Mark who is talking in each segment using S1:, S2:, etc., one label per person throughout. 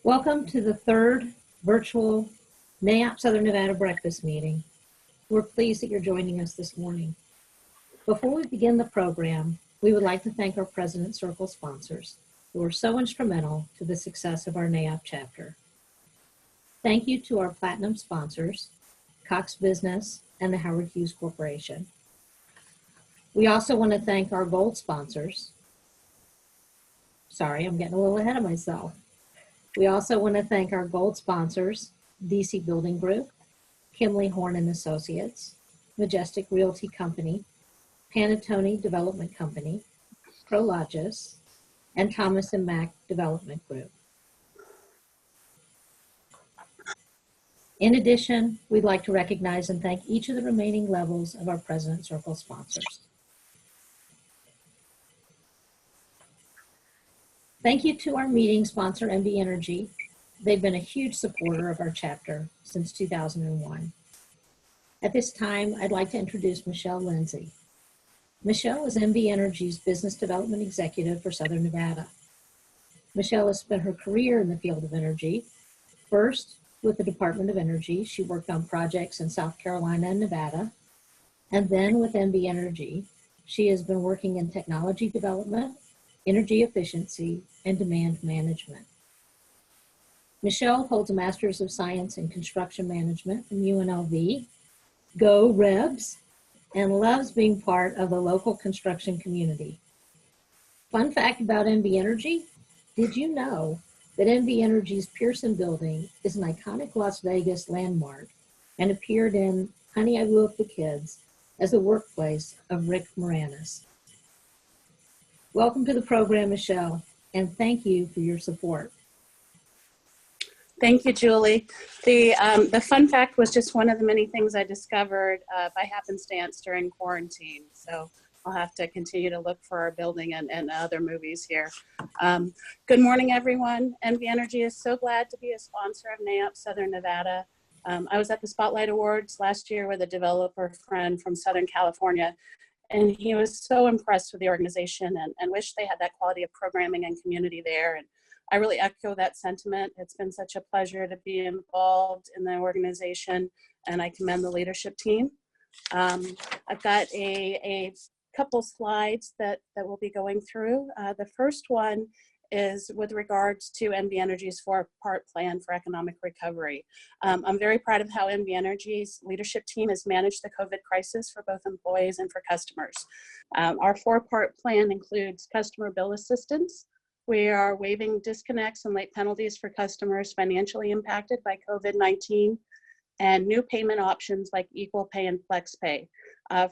S1: Welcome to the third virtual NAIOP Southern Nevada breakfast meeting. We're pleased that you're joining us this morning. Before we begin the program, we would like to thank our President Circle sponsors who are so instrumental to the success of our NAIOP chapter. Thank you to our Platinum sponsors, Cox Business and the Howard Hughes Corporation. We also want to thank our Gold sponsors. Sorry, I'm getting a little ahead of myself. We also want to thank our Gold sponsors, DC Building Group, Kimley Horn and Associates, Majestic Realty Company, Panatone Development Company, Prologis, and Thomas and Mack Development Group. In addition, we'd like to recognize and thank each of the remaining levels of our President Circle sponsors. Thank you to our meeting sponsor, NV Energy. They've been a huge supporter of our chapter since 2001. At this time, I'd like to introduce Michelle Lindsay. Michelle is NV Energy's Business Development Executive for Southern Nevada. Michelle has spent her career in the field of energy. First, with the Department of Energy, she worked on projects in South Carolina and Nevada. And then with NV Energy, she has been working in technology development, energy efficiency, and demand management. Michelle holds a Master's of Science in Construction Management from UNLV, Go Rebs, and loves being part of the local construction community. Fun fact about NV Energy, did you know that NV Energy's Pearson building is an iconic Las Vegas landmark and appeared in Honey, I Blew Up the Kids as the workplace of Rick Moranis? Welcome to the program, Michelle, and thank you for your support.
S2: Thank you, Julie. The fun fact was just one of the many things I discovered by happenstance during quarantine. So I'll have to continue to look for our building and other movies here. Good morning, everyone. NV Energy is so glad to be a sponsor of NAIOP Southern Nevada. I was at the Spotlight Awards last year with a developer friend from Southern California, and he was so impressed with the organization and wished they had that quality of programming and community there. And I really echo that sentiment. It's been such a pleasure to be involved in the organization, and I commend the leadership team. I've got a couple slides that we'll be going through. The first one is with regards to NV Energy's four-part plan for economic recovery. I'm very proud of how NV Energy's leadership team has managed the COVID crisis for both employees and for customers. Our four-part plan includes customer bill assistance. We are waiving disconnects and late penalties for customers financially impacted by COVID-19, and new payment options like equal pay and flex pay.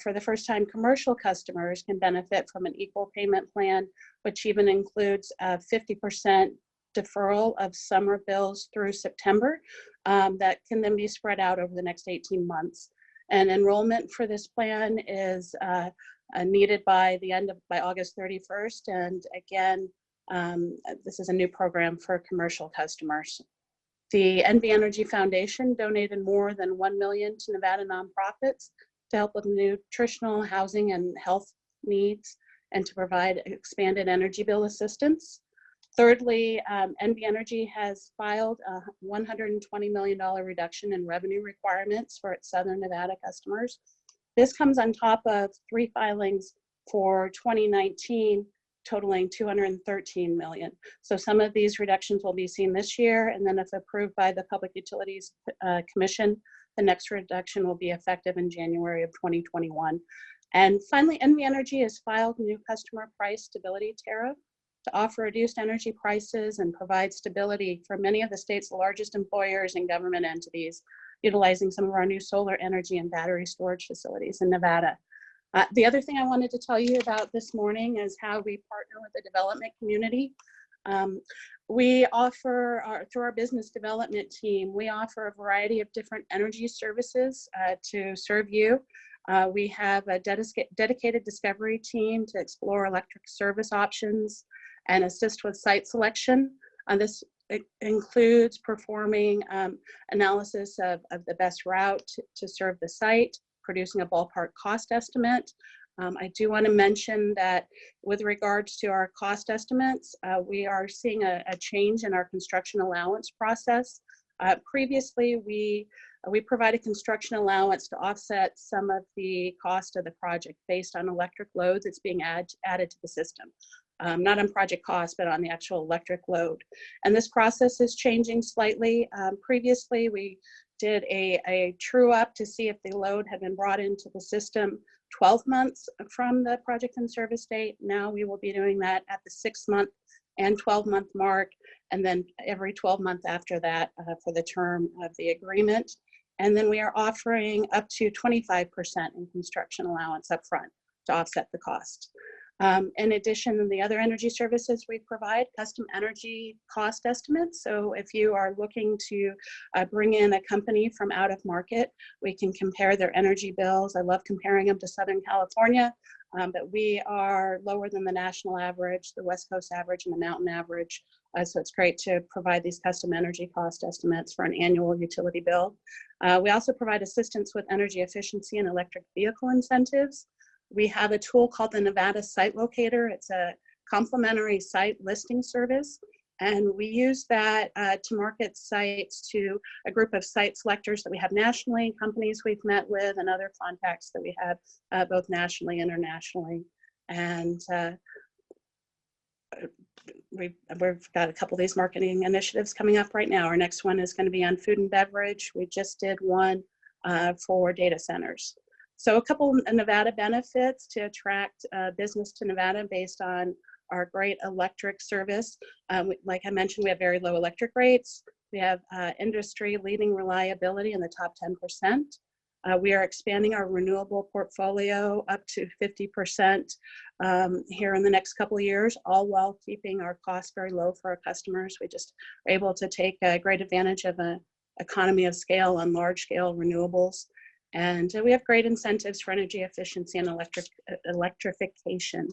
S2: For the first time, commercial customers can benefit from an equal payment plan, which even includes a 50% deferral of summer bills through September that can then be spread out over the next 18 months. And enrollment for this plan is needed by August 31st. And again, this is a new program for commercial customers. The NV Energy Foundation donated more than $1 million to Nevada nonprofits to help with nutritional, housing, and health needs, and to provide expanded energy bill assistance. Thirdly, NV Energy has filed a $120 million reduction in revenue requirements for its Southern Nevada customers. This comes on top of 3 filings for 2019, totaling $213 million. So some of these reductions will be seen this year, and then if approved by the Public Utilities Commission, the next reduction will be effective in January of 2021. And finally, NV Energy has filed a new customer price stability tariff to offer reduced energy prices and provide stability for many of the state's largest employers and government entities, utilizing some of our new solar energy and battery storage facilities in Nevada. The other thing I wanted to tell you about this morning is how we partner with the development community. We offer, through our business development team, we offer a variety of different energy services to serve you. We have a dedicated discovery team to explore electric service options and assist with site selection. This includes performing analysis of the best route to serve the site, producing a ballpark cost estimate, I do want to mention that with regards to our cost estimates, we are seeing a change in our construction allowance process. Previously, we provided construction allowance to offset some of the cost of the project based on electric loads that's being added to the system. Not on project cost, but on the actual electric load. And this process is changing slightly. Previously, we did a true up to see if the load had been brought into the system 12 months from the project and service date. Now we will be doing that at the 6-month and 12-month mark, and then every 12 months after that for the term of the agreement. And then we are offering up to 25% in construction allowance up front to offset the cost. In addition, the other energy services we provide custom energy cost estimates. So if you are looking to bring in a company from out of market, we can compare their energy bills. I love comparing them to Southern California, but we are lower than the national average, the West Coast average, and the mountain average. So it's great to provide these custom energy cost estimates for an annual utility bill. We also provide assistance with energy efficiency and electric vehicle incentives. We have a tool called the Nevada Site Locator. It's a complimentary site listing service. And we use that to market sites to a group of site selectors that we have nationally, companies we've met with, and other contacts that we have both nationally and internationally. And we've got a couple of these marketing initiatives coming up right now. Our next one is going to be on food and beverage. We just did one for data centers. So a couple of Nevada benefits to attract business to Nevada based on our great electric service. Like I mentioned, we have very low electric rates. We have industry leading reliability in the top 10%. We are expanding our renewable portfolio up to 50% here in the next couple of years, all while keeping our costs very low for our customers. We just are able to take a great advantage of an economy of scale on large scale renewables. And we have great incentives for energy efficiency and electrification.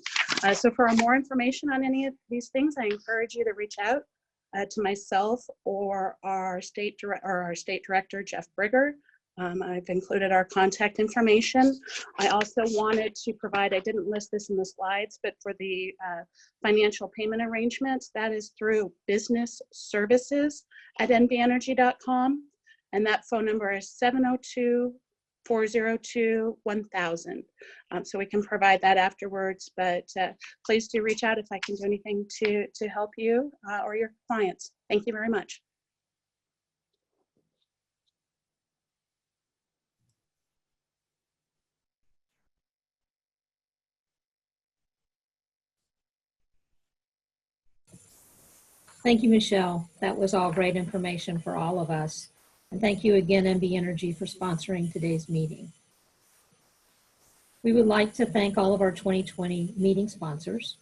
S2: So for more information on any of these things, I encourage you to reach out to myself or our state director, Jeff Brigger. I've included our contact information. I also wanted to provide, I didn't list this in the slides, but for the financial payment arrangements, that is through business services at nbenergy.com. And that phone number is 702-402-1000. So we can provide that afterwards, but please do reach out if I can do anything to help you or your clients. Thank you very much.
S1: Thank you, Michelle. That was all great information for all of us. And thank you again, NB Energy, for sponsoring today's meeting. We would like to thank all of our 2020 meeting sponsors: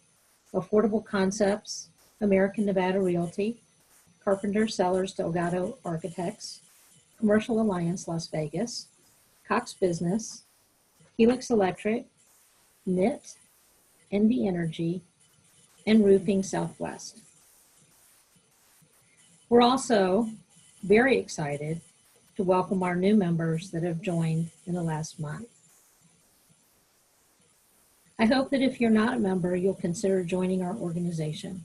S1: Affordable Concepts, American Nevada Realty, Carpenter Sellers Delgado Architects, Commercial Alliance Las Vegas, Cox Business, Helix Electric, KNIT, NB Energy, and Roofing Southwest. We're also very excited to welcome our new members that have joined in the last month. I hope that if you're not a member, you'll consider joining our organization.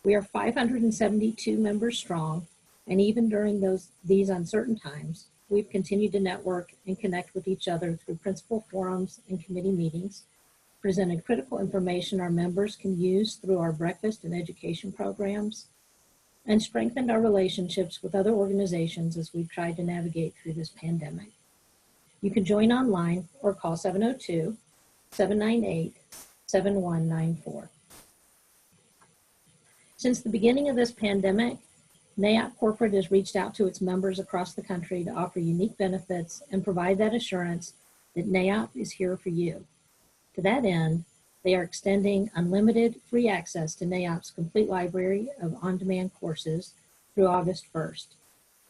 S1: We are 572 members strong, and even during these uncertain times, we've continued to network and connect with each other through principal forums and committee meetings, presented critical information our members can use through our breakfast and education programs, and strengthened our relationships with other organizations as we've tried to navigate through this pandemic. You can join online or call 702-798-7194. Since the beginning of this pandemic, NAIOP Corporate has reached out to its members across the country to offer unique benefits and provide that assurance that NAIOP is here for you. To that end, they are extending unlimited free access to NAIOP's complete library of on-demand courses through August 1st.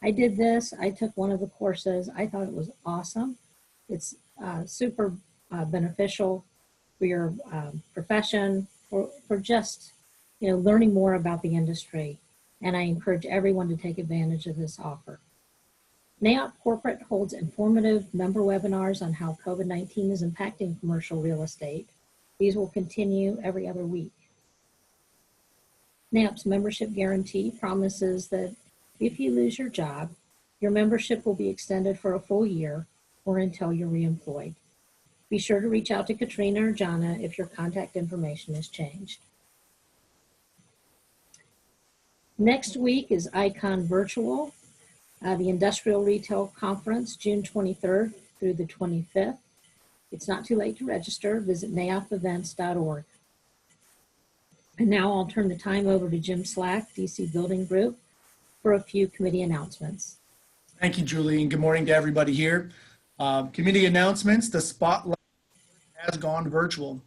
S1: I did this. I took one of the courses. I thought it was awesome. It's super beneficial for your profession, for just learning more about the industry. And I encourage everyone to take advantage of this offer. NAIOP Corporate holds informative member webinars on how COVID-19 is impacting commercial real estate. These will continue every other week. NAIOP's membership guarantee promises that if you lose your job, your membership will be extended for a full year or until you're reemployed. Be sure to reach out to Katrina or Jana if your contact information is changed. Next week is ICON Virtual, the Industrial Retail Conference, June 23rd through the 25th. It's not too late to register. Visit naopevents.org. And now I'll turn the time over to Jim Slack, DC Building Group, for a few committee announcements.
S3: Thank you, Julie, and good morning to everybody here. Committee announcements, the spotlight has gone virtual.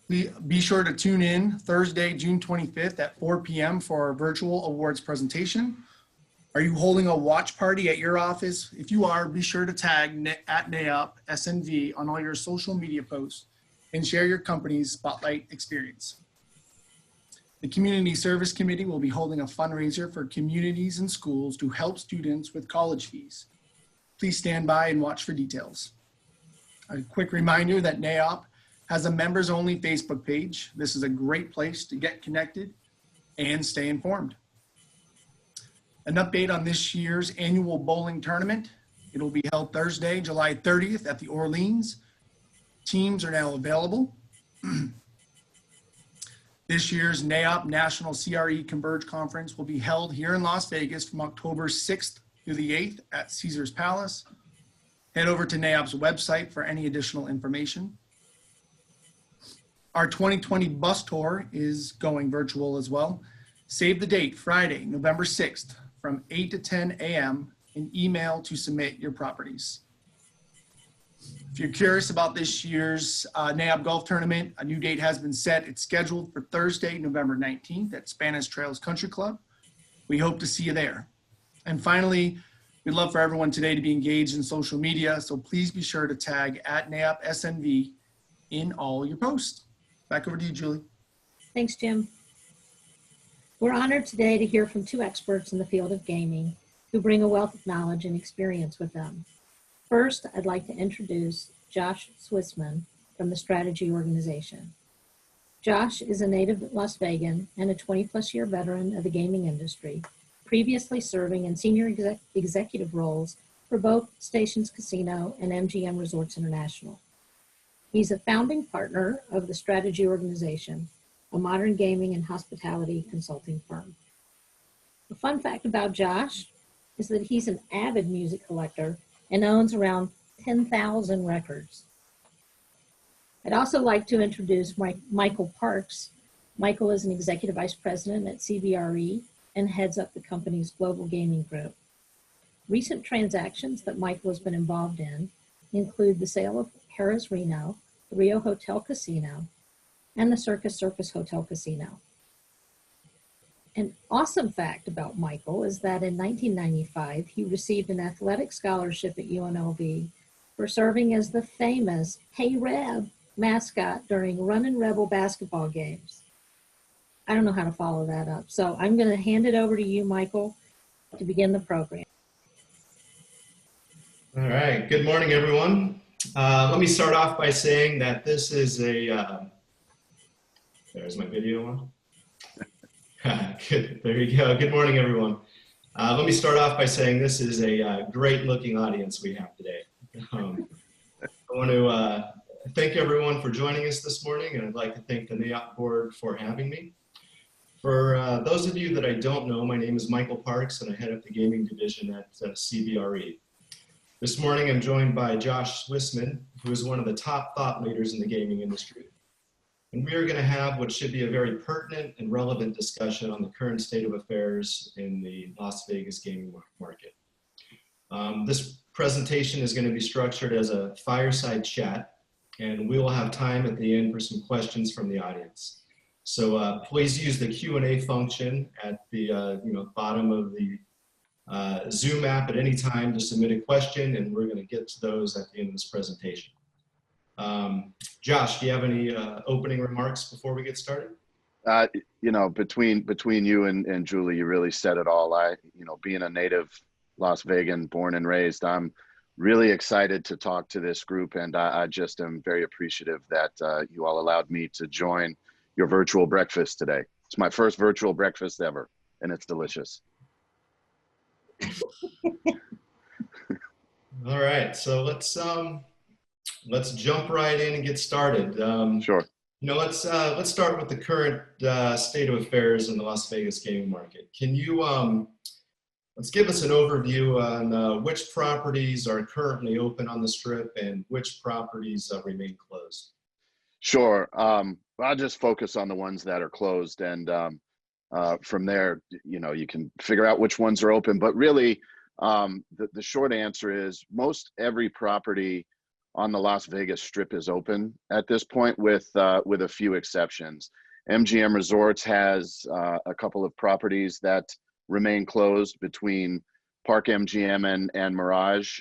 S3: Be sure to tune in Thursday, June 25th at 4 p.m. for our virtual awards presentation. Are you holding a watch party at your office? If you are, be sure to tag at NAIOP SNV on all your social media posts and share your company's spotlight experience. The Community Service Committee will be holding a fundraiser for communities and schools to help students with college fees. Please stand by and watch for details. A quick reminder that NAIOP has a members only Facebook page. This is a great place to get connected and stay informed. An update on this year's annual bowling tournament. It'll be held Thursday, July 30th at the Orleans. Teams are now available. This year's NAIOP National CRE Converge Conference will be held here in Las Vegas from October 6th through the 8th at Caesars Palace. Head over to NAIOP's website for any additional information. Our 2020 bus tour is going virtual as well. Save the date, Friday, November 6th from 8 to 10 a.m. and email to submit your properties. If you're curious about this year's NAIOP golf tournament, a new date has been set. It's scheduled for Thursday, November 19th at Spanish Trails Country Club. We hope to see you there. And finally, we'd love for everyone today to be engaged in social media, so please be sure to tag at NAIOP SNV in all your posts. Back over to you, Julie.
S1: Thanks, Jim. We're honored today to hear from two experts in the field of gaming who bring a wealth of knowledge and experience with them. First, I'd like to introduce Josh Swissman from the Strategy Organization. Josh is a native Las Vegan and a 20-plus year veteran of the gaming industry, previously serving in senior executive roles for both Stations Casino and MGM Resorts International. He's a founding partner of the Strategy Organization, a modern gaming and hospitality consulting firm. A fun fact about Josh is that he's an avid music collector and owns around 10,000 records. I'd also like to introduce Michael Parks. Michael is an executive vice president at CBRE and heads up the company's global gaming group. Recent transactions that Michael has been involved in include the sale of Harrah's Reno, the Rio Hotel Casino, and the Circus Hotel Casino. An awesome fact about Michael is that in 1995, he received an athletic scholarship at UNLV for serving as the famous Hey Reb mascot during Runnin' Rebel basketball games. I don't know how to follow that up, so I'm going to hand it over to you, Michael, to begin the program.
S4: All right, good morning, everyone. Let me start off by saying that this is a, there's my video on. Good, there you go. Good morning, everyone. Let me start off by saying this is a great looking audience we have today. I want to thank everyone for joining us this morning, and I'd like to thank the NAIOP board for having me. For those of you that I don't know, my name is Michael Parks, and I head up the gaming division at CBRE. This morning, I'm joined by Josh Swissman, who is one of the top thought leaders in the gaming industry. And we are going to have what should be a very pertinent and relevant discussion on the current state of affairs in the Las Vegas gaming market. This presentation is going to be structured as a fireside chat, and we will have time at the end for some questions from the audience. So please use the Q&A function at the bottom of the Zoom app at any time to submit a question, and we're going to get to those at the end of this presentation. Josh, do you have any opening remarks before we get started?
S5: Between you and Julie, you really said it all. Being a native Las Vegan, born and raised. I'm really excited to talk to this group, and I just am very appreciative that you all allowed me to join your virtual breakfast today. It's my first virtual breakfast ever, and it's delicious.
S4: All right, so let's jump right in and get started.
S5: Sure.
S4: Let's start with the current state of affairs in the Las Vegas gaming market. Can you let's give us an overview on which properties are currently open on the Strip and which properties remain closed?
S5: Sure. I'll just focus on the ones that are closed, and from there, you can figure out which ones are open. But really, the short answer is most every property on the Las Vegas Strip is open at this point, with a few exceptions. MGM Resorts has a couple of properties that remain closed between Park MGM and Mirage.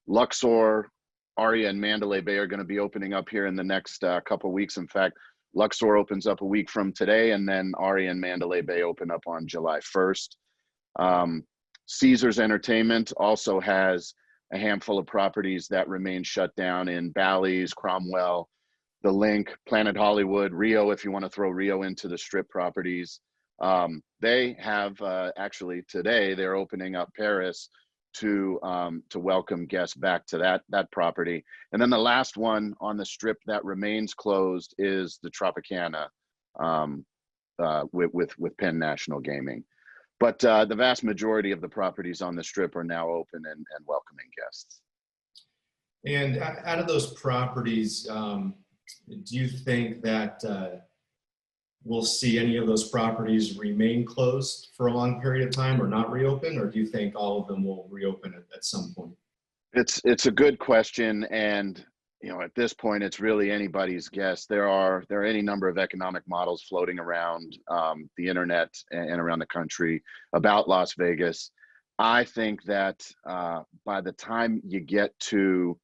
S5: Luxor, Aria, and Mandalay Bay are going to be opening up here in the next couple weeks. In fact, Luxor opens up a week from today, and then Aria and Mandalay Bay open up on July 1st. Caesars Entertainment also has a handful of properties that remain shut down in Bally's, Cromwell, The Link, Planet Hollywood, Rio, if you want to throw Rio into the Strip properties. They have actually today, they're opening up Paris to welcome guests back to that property. And then the last one on the Strip that remains closed is the Tropicana with Penn National Gaming. But the vast majority of the properties on the Strip are now open and welcoming guests.
S4: And out of those properties, do you think that we'll see any of those properties remain closed for a long period of time or not reopen, or do you think all of them will reopen at some point?
S5: It's a good question, and at this point, it's really anybody's guess. There are any number of economic models floating around the internet and around the country about Las Vegas. I think that by the time you get to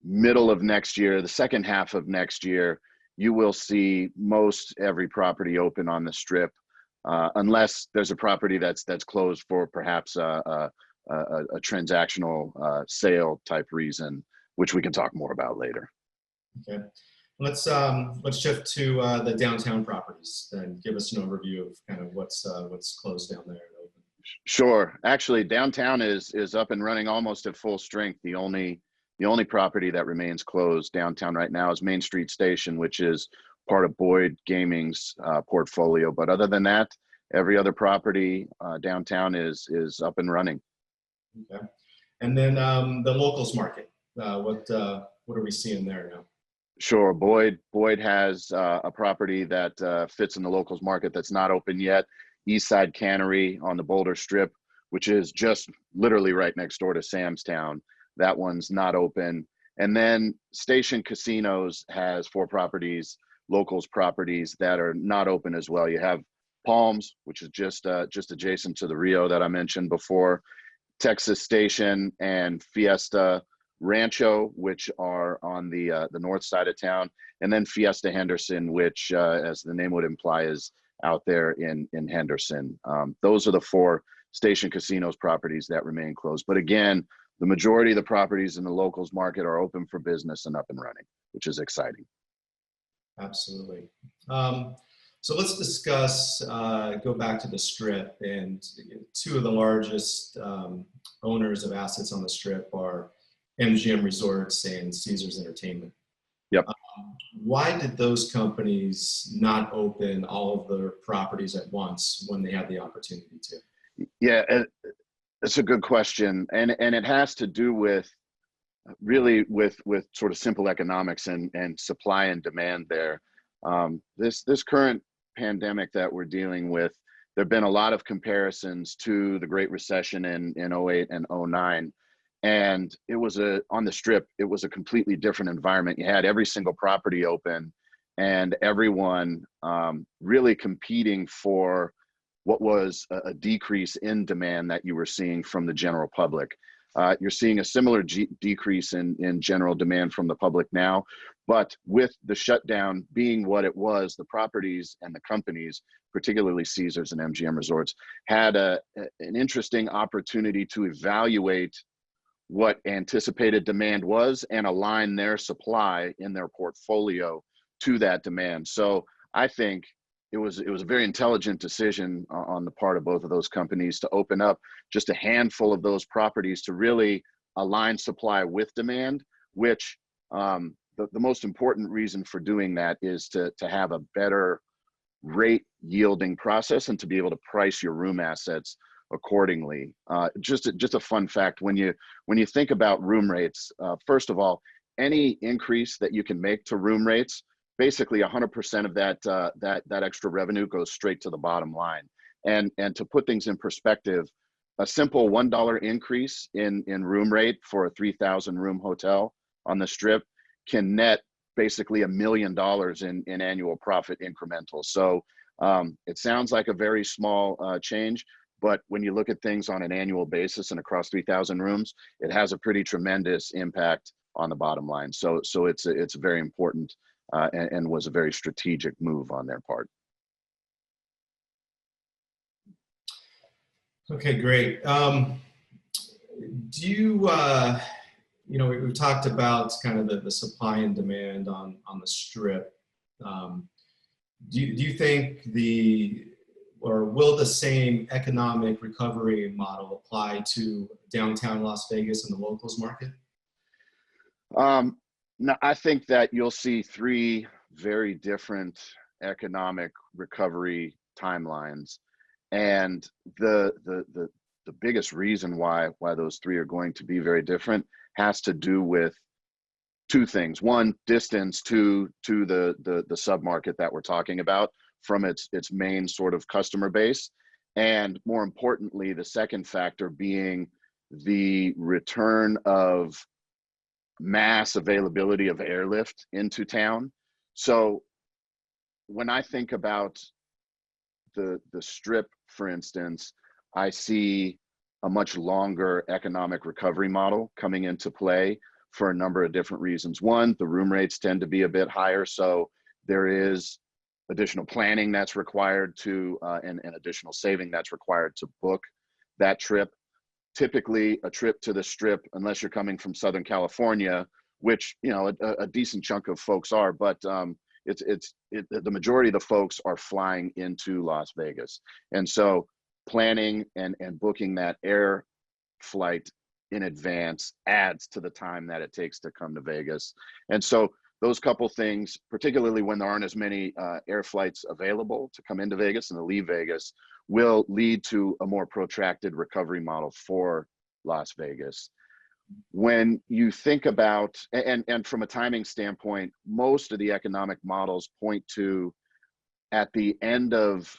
S5: middle of next year, the second half of next year, you will see most every property open on the Strip, unless there's a property that's closed for perhaps a transactional sale type reason, which we can talk more about later.
S4: Okay, let's shift to the downtown properties and give us an overview of kind of what's closed down there and open.
S5: Sure. Actually, downtown is up and running almost at full strength. The only property that remains closed downtown right now is Main Street Station, which is part of Boyd Gaming's portfolio. But other than that, every other property downtown is up and running.
S4: Okay, and then the locals market. What are we seeing there now?
S5: Sure. Boyd has a property that fits in the locals market that's not open yet. Eastside Cannery on the Boulder Strip, which is just literally right next door to Sam's Town. That one's not open. And then Station Casinos has 4 properties, locals properties, that are not open as well. You have Palms, which is just adjacent to the Rio that I mentioned before, Texas Station and Fiesta Rancho, which are on the north side of town, and then Fiesta Henderson, which, as the name would imply, is out there in Henderson. Those are the 4 Station Casinos properties that remain closed. But again, the majority of the properties in the locals market are open for business and up and running, which is exciting.
S4: Absolutely. So let's discuss, go back to the Strip, and 2 of the largest owners of assets on the Strip are MGM Resorts and Caesars Entertainment.
S5: Yep.
S4: Why did those companies not open all of their properties at once when they had the opportunity to?
S5: Yeah, it's a good question, and it has to do with really with sort of simple economics and supply and demand there. This current pandemic that we're dealing with, there have been a lot of comparisons to the Great Recession in 08 and 09. And it was on the Strip, it was a completely different environment. You had every single property open and everyone really competing for what was a decrease in demand that you were seeing from the general public. You're seeing a similar decrease in general demand from the public now, But with the shutdown being what it was, the properties and the companies, particularly Caesars and MGM Resorts, had an interesting opportunity to evaluate what anticipated demand was and align their supply in their portfolio to that demand. So I think it was a very intelligent decision on the part of both of those companies to open up just a handful of those properties to really align supply with demand, which the most important reason for doing that is to have a better rate yielding process and to be able to price your room assets accordingly. Just a fun fact, when you think about room rates, first of all, any increase that you can make to room rates, basically 100% of that extra revenue goes straight to the bottom line. And to put things in perspective, a simple $1 increase in room rate for a 3,000 room hotel on the Strip can net basically $1 million in annual profit incremental. So it sounds like a very small change, but when you look at things on an annual basis and across 3,000 rooms, it has a pretty tremendous impact on the bottom line. So it's very important and was a very strategic move on their part.
S4: Okay, great. Do you, we've talked about kind of the supply and demand on the Strip. Do you think will the same economic recovery model apply to downtown Las Vegas and the locals market?
S5: No, I think that you'll see three very different economic recovery timelines, and the biggest reason why those three are going to be very different has to do with two things. One, distance to the submarket that we're talking about from its main sort of customer base, and more importantly, the second factor being the return of mass availability of airlift into town. So when I think about the Strip, for instance, I see a much longer economic recovery model coming into play for a number of different reasons. One, the room rates tend to be a bit higher, so there is additional planning that's required to and additional saving that's required to book that trip. Typically, a trip to the Strip, unless you're coming from Southern California, which a decent chunk of folks are, but the majority of the folks are flying into Las Vegas, and so planning and booking that air flight in advance adds to the time that it takes to come to Vegas. And so those couple things, particularly when there aren't as many air flights available to come into Vegas and to leave Vegas, will lead to a more protracted recovery model for Las Vegas. When you think about, and from a timing standpoint, most of the economic models point to at the end of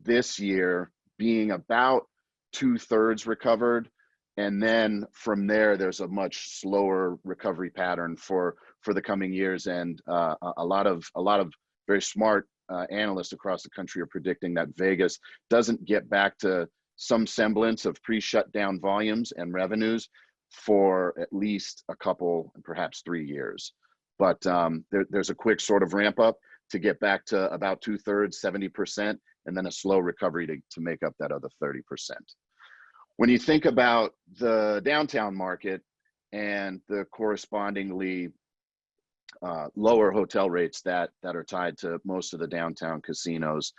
S5: this year being about 2/3 recovered, and then from there there's a much slower recovery pattern for the coming years. And a lot of very smart analysts across the country are predicting that Vegas doesn't get back to some semblance of pre-shutdown volumes and revenues for at least a couple, perhaps 3 years. But there's a quick sort of ramp up to get back to about 2/3, 70%, and then a slow recovery to make up that other 30%. When you think about the downtown market and the correspondingly lower hotel rates that are tied to most of the downtown casinos,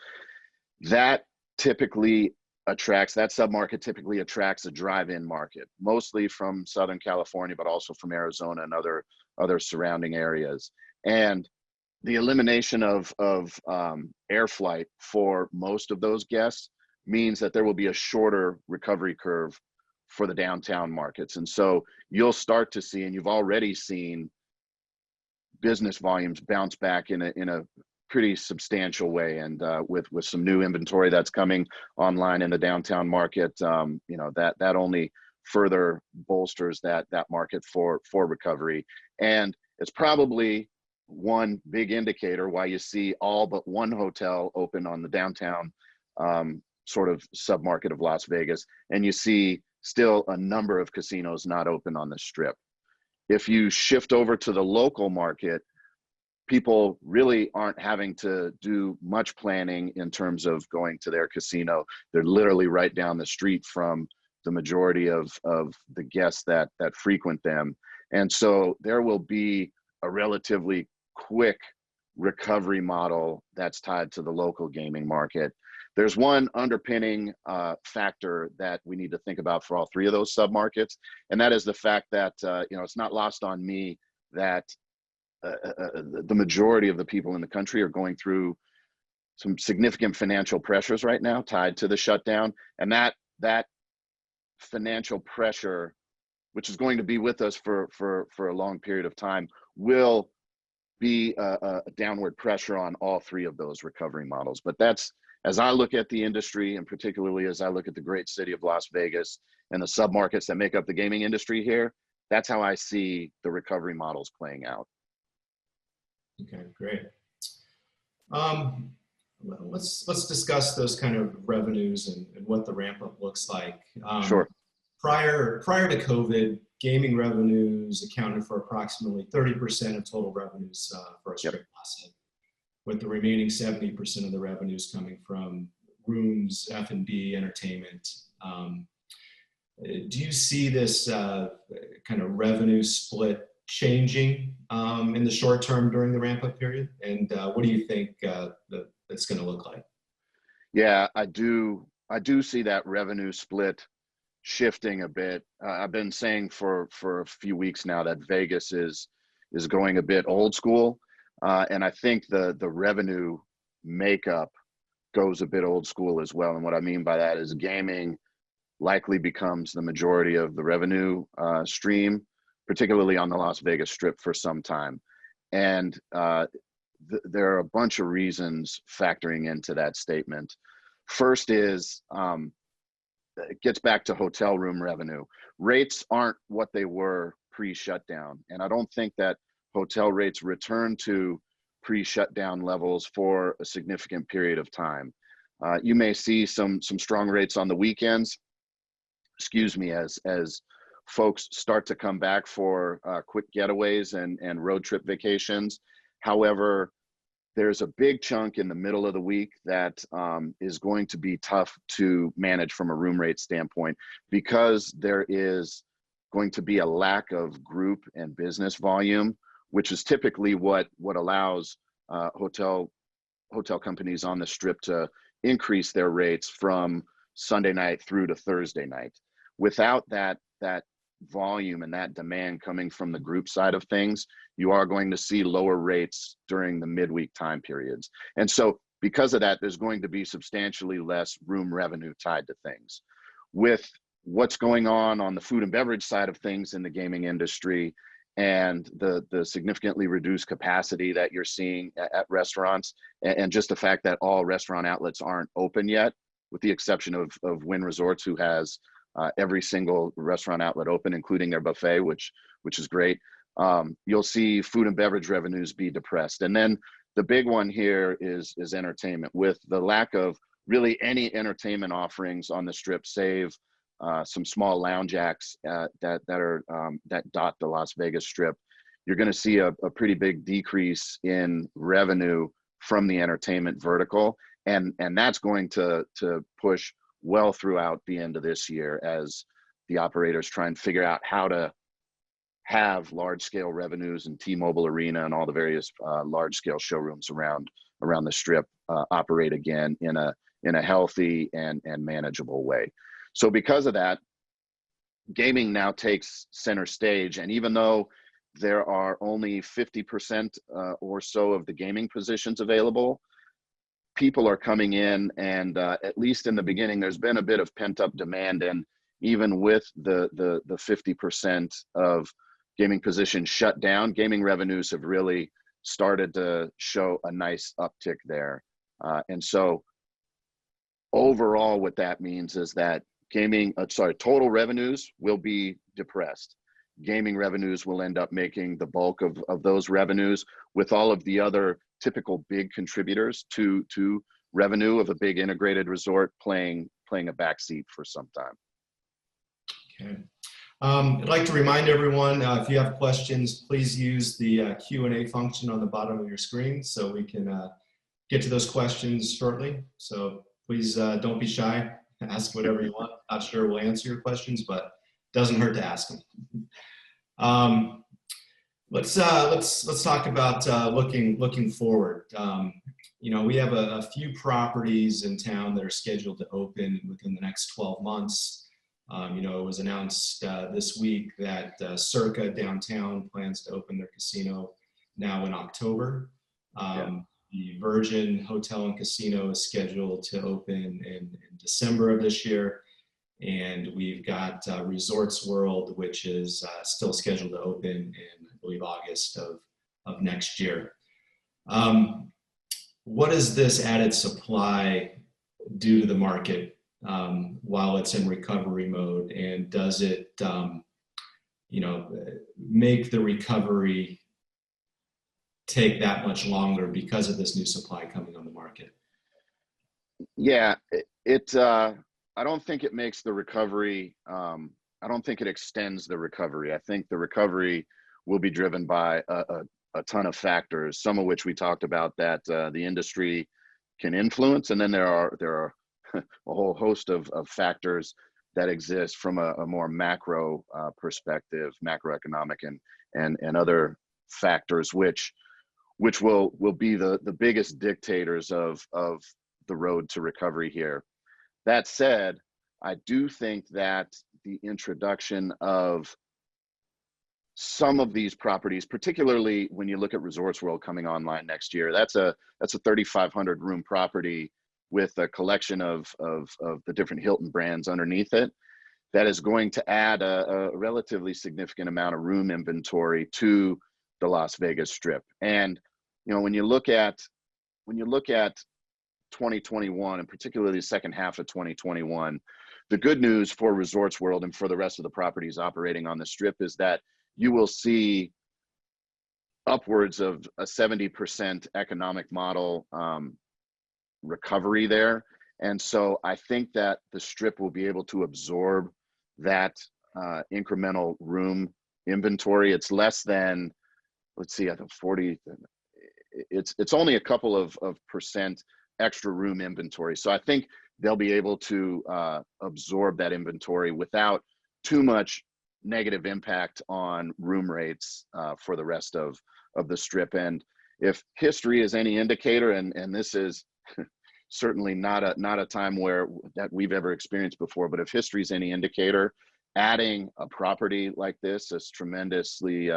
S5: that submarket typically attracts a drive-in market, mostly from Southern California, but also from Arizona and other surrounding areas. And the elimination of air flight for most of those guests means that there will be a shorter recovery curve for the downtown markets. And so you'll start to see, and you've already seen, business volumes bounce back in a pretty substantial way. And with some new inventory that's coming online in the downtown market, that only further bolsters that market for recovery. And it's probably one big indicator why you see all but one hotel open on the downtown sort of submarket of Las Vegas, and you see still a number of casinos not open on the Strip. If you shift over to the local market, people really aren't having to do much planning in terms of going to their casino. They're literally right down the street from the majority of the guests that frequent them. And so there will be a relatively quick recovery model that's tied to the local gaming market. There's one underpinning factor that we need to think about for all three of those submarkets, and that is the fact that it's not lost on me that the majority of the people in the country are going through some significant financial pressures right now tied to the shutdown, and that financial pressure, which is going to be with us for a long period of time, will be a downward pressure on all three of those recovery models. But that's, as I look at the industry, and particularly as I look at the great city of Las Vegas and the submarkets that make up the gaming industry here, that's how I see the recovery models playing out.
S4: Okay, great. Let's discuss those kind of revenues and what the ramp up looks like.
S5: Sure.
S4: Prior to COVID, gaming revenues accounted for approximately 30% of total revenues for a strip asset, with the remaining 70% of the revenues coming from rooms, F&B, entertainment. Do you see this kind of revenue split changing in the short term during the ramp up period? And what do you think that's going to look like?
S5: Yeah, I do see that revenue split shifting a bit. I've been saying for a few weeks now that Vegas is going a bit old school, and I think the revenue makeup goes a bit old school as well. And what I mean by that is gaming likely becomes the majority of the revenue stream, particularly on the Las Vegas Strip, for some time. And there are a bunch of reasons factoring into that statement. First is, it gets back to hotel room revenue. Rates aren't what they were pre-shutdown, and I don't think that hotel rates return to pre-shutdown levels for a significant period of time. You may see some strong rates on the weekends, as folks start to come back for quick getaways and road trip vacations. However, there's a big chunk in the middle of the week that is going to be tough to manage from a room rate standpoint, because there is going to be a lack of group and business volume, which is typically what allows hotel companies on the Strip to increase their rates from Sunday night through to Thursday night. Without that volume and that demand coming from the group side of things, you are going to see lower rates during the midweek time periods. And so because of that, there's going to be substantially less room revenue tied to things. With what's going on the food and beverage side of things in the gaming industry, and the significantly reduced capacity that you're seeing at restaurants, and just the fact that all restaurant outlets aren't open yet, with the exception of Wynn Resorts, who has every single restaurant outlet open, including their buffet, which is great. You'll see food and beverage revenues be depressed. And then the big one here is entertainment. With the lack of really any entertainment offerings on the Strip, save some small lounge acts that dot the Las Vegas Strip, you're going to see a pretty big decrease in revenue from the entertainment vertical, and that's going to push well throughout the end of this year as the operators try and figure out how to have large-scale revenues in T-Mobile Arena and all the various large-scale showrooms around the Strip operate again in a healthy and manageable way. So because of that, gaming now takes center stage, and even though there are only 50% or so of the gaming positions available, people are coming in, and at least in the beginning, there's been a bit of pent-up demand. And even with the 50% of gaming positions shut down, gaming revenues have really started to show a nice uptick there. And so overall, what that means is that total revenues will be depressed. Gaming revenues will end up making the bulk of those revenues, with all of the other typical big contributors to revenue of a big integrated resort playing a backseat for some time.
S4: Okay. I'd like to remind everyone, if you have questions, please use the Q&A function on the bottom of your screen so we can get to those questions shortly. So please don't be shy. Ask whatever you want. Not sure we'll answer your questions, but it doesn't hurt to ask them. Let's talk about looking forward. You know, we have a few properties in town that are scheduled to open within the next 12 months. You know, it was announced this week that Circa downtown plans to open their casino now in October. The Virgin Hotel and Casino is scheduled to open in December of this year. And we've got Resorts World, which is still scheduled to open in, I believe, August of next year. What does this added supply do to the market while it's in recovery mode? And does it, you know, make the recovery take that much longer because of this new supply coming on the market?
S5: Yeah, I don't think it makes the recovery, I don't think it extends the recovery. I think the recovery will be driven by a ton of factors, some of which we talked about that the industry can influence. And then there are a whole host of factors that exist from a more macro perspective, macroeconomic and other factors, which will be the biggest dictators of the road to recovery here. That said, I do think that the introduction of some of these properties, particularly when you look at Resorts World coming online next year, that's a 3,500 room property with a collection of the different Hilton brands underneath it. That is going to add a relatively significant amount of room inventory to the Las Vegas Strip. And you know, when you look at 2021, and particularly the second half of 2021, the good news for Resorts World and for the rest of the properties operating on the Strip is that you will see upwards of a 70% economic model recovery there. And so I think that the Strip will be able to absorb that incremental room inventory. It's less than, let's see, I think 40, it's only a couple of percent extra room inventory. So I think they'll be able to absorb that inventory without too much negative impact on room rates for the rest of the Strip. And if history is any indicator, and this is certainly not a time where that we've ever experienced before, but if history is any indicator, adding a property like this tremendously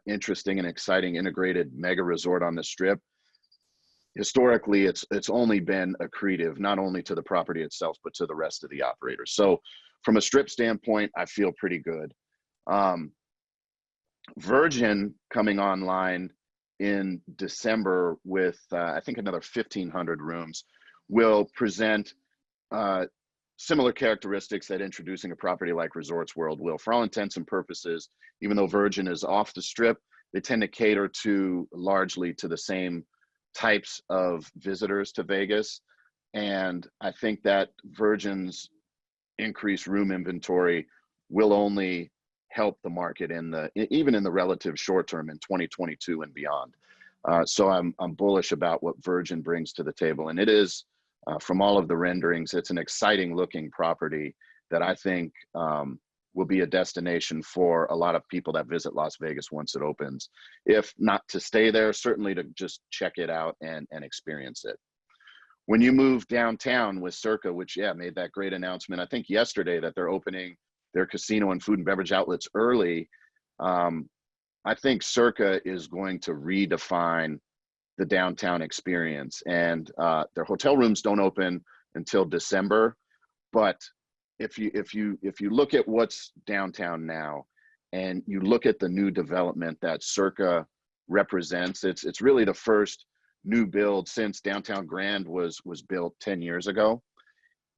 S5: interesting and exciting integrated mega resort on the Strip, historically it's only been accretive, not only to the property itself, but to the rest of the operators. So from a Strip standpoint, I feel pretty good. Virgin coming online in December with I think another 1,500 rooms will present similar characteristics that introducing a property like Resorts World will. For all intents and purposes, even though Virgin is off the Strip, they tend to cater largely to the same types of visitors to Vegas. And I think that Virgin's increased room inventory will only help the market even in the relative short term in 2022 and beyond. So I'm bullish about what Virgin brings to the table. And it is, from all of the renderings, it's an exciting looking property that I think will be a destination for a lot of people that visit Las Vegas once it opens. If not to stay there, certainly to just check it out and experience it. When you move downtown with Circa, which made that great announcement, I think yesterday, that they're opening their casino and food and beverage outlets early. I think Circa is going to redefine the downtown experience, and their hotel rooms don't open until December. But if you look at what's downtown now, and you look at the new development that Circa represents, it's really the first new build since Downtown Grand was built 10 years ago.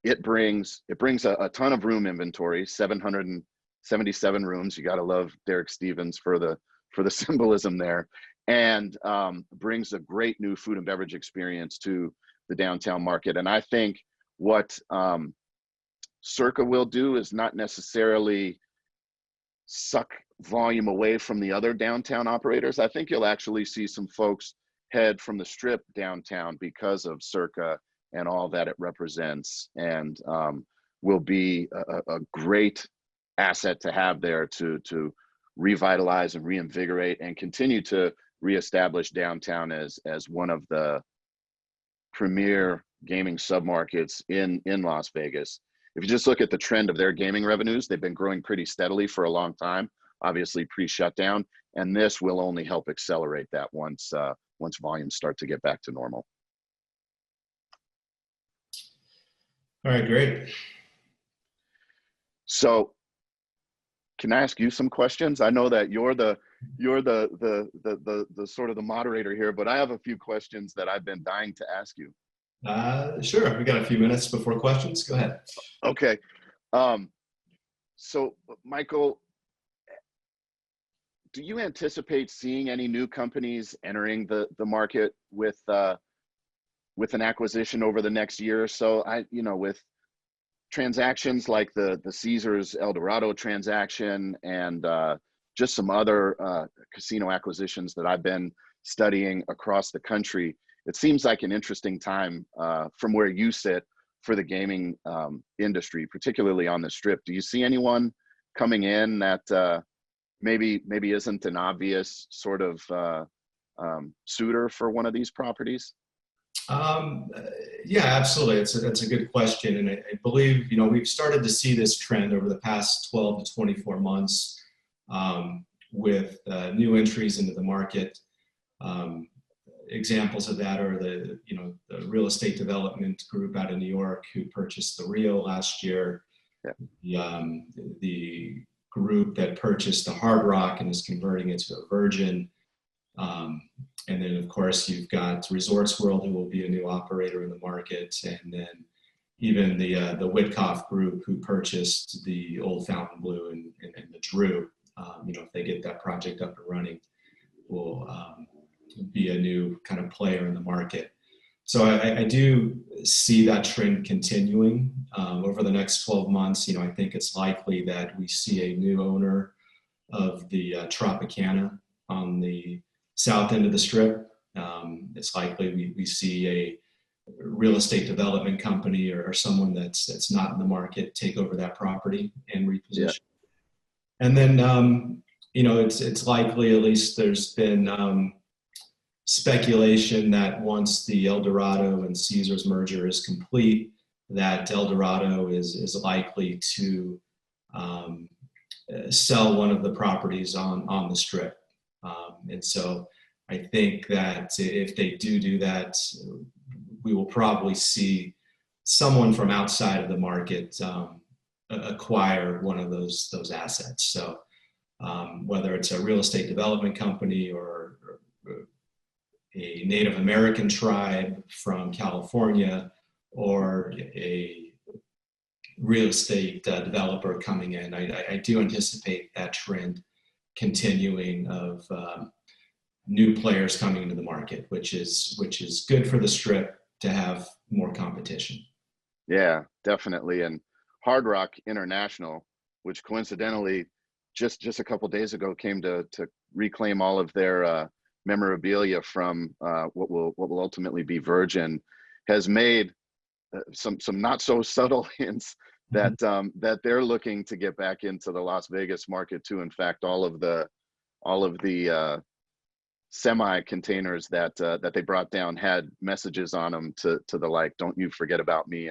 S5: It brings a ton of room inventory, 777 rooms. You got to love Derek Stevens for the symbolism there, and brings a great new food and beverage experience to the downtown market. And I think what Circa will do is not necessarily suck volume away from the other downtown operators. I think you'll actually see some folks head from the Strip downtown because of Circa and all that it represents, and will be a great asset to have there to revitalize and reinvigorate and continue to reestablish downtown as one of the premier gaming submarkets in Las Vegas. If you just look at the trend of their gaming revenues, they've been growing pretty steadily for a long time, obviously pre-shutdown, and this will only help accelerate that once volumes start to get back to normal.
S4: All right, great.
S5: So, can I ask you some questions? I know that you're the sort of the moderator here, but I have a few questions that I've been dying to ask you.
S4: Sure, we got a few minutes before questions. Go ahead.
S5: Okay. So, Michael, do you anticipate seeing any new companies entering the market with an acquisition over the next year or so? With transactions like the Caesars El Dorado transaction and just some other casino acquisitions that I've been studying across the country, it seems like an interesting time from where you sit for the gaming industry, particularly on the Strip. Do you see anyone coming in that maybe isn't an obvious sort of suitor for one of these properties?
S4: Yeah, absolutely. It's a good question. And I believe, we've started to see this trend over the past 12 to 24 months with new entries into the market. Examples of that are the real estate development group out of New York who purchased the Rio last year. Yeah. The group that purchased the Hard Rock and is converting it to a Virgin. And then, of course, you've got Resorts World, who will be a new operator in the market. And then even the Witkoff Group, who purchased the old Fontainebleau and the Drew, if they get that project up and running, will be a new kind of player in the market. So I do see that trend continuing over the next 12 months. I think it's likely that we see a new owner of the Tropicana on the south end of the Strip. It's likely we see a real estate development company or someone that's not in the market take over that property and reposition. Yeah. And then, it's likely, at least there's been speculation that once the El Dorado and Caesars merger is complete, that El Dorado is likely to sell one of the properties on the Strip. And so I think that if they do that, we will probably see someone from outside of the market acquire one of those assets. So whether it's a real estate development company or a Native American tribe from California or a real estate developer coming in, I do anticipate that trend continuing of new players coming into the market, which is good for the Strip to have more competition.
S5: Yeah, definitely. And Hard Rock International, which coincidentally just a couple days ago came to reclaim all of their memorabilia from what will ultimately be Virgin, has made some not so subtle hints that that they're looking to get back into the Las Vegas market too. In fact, all of the semi containers that they brought down had messages on them to the like, "Don't you forget about me,"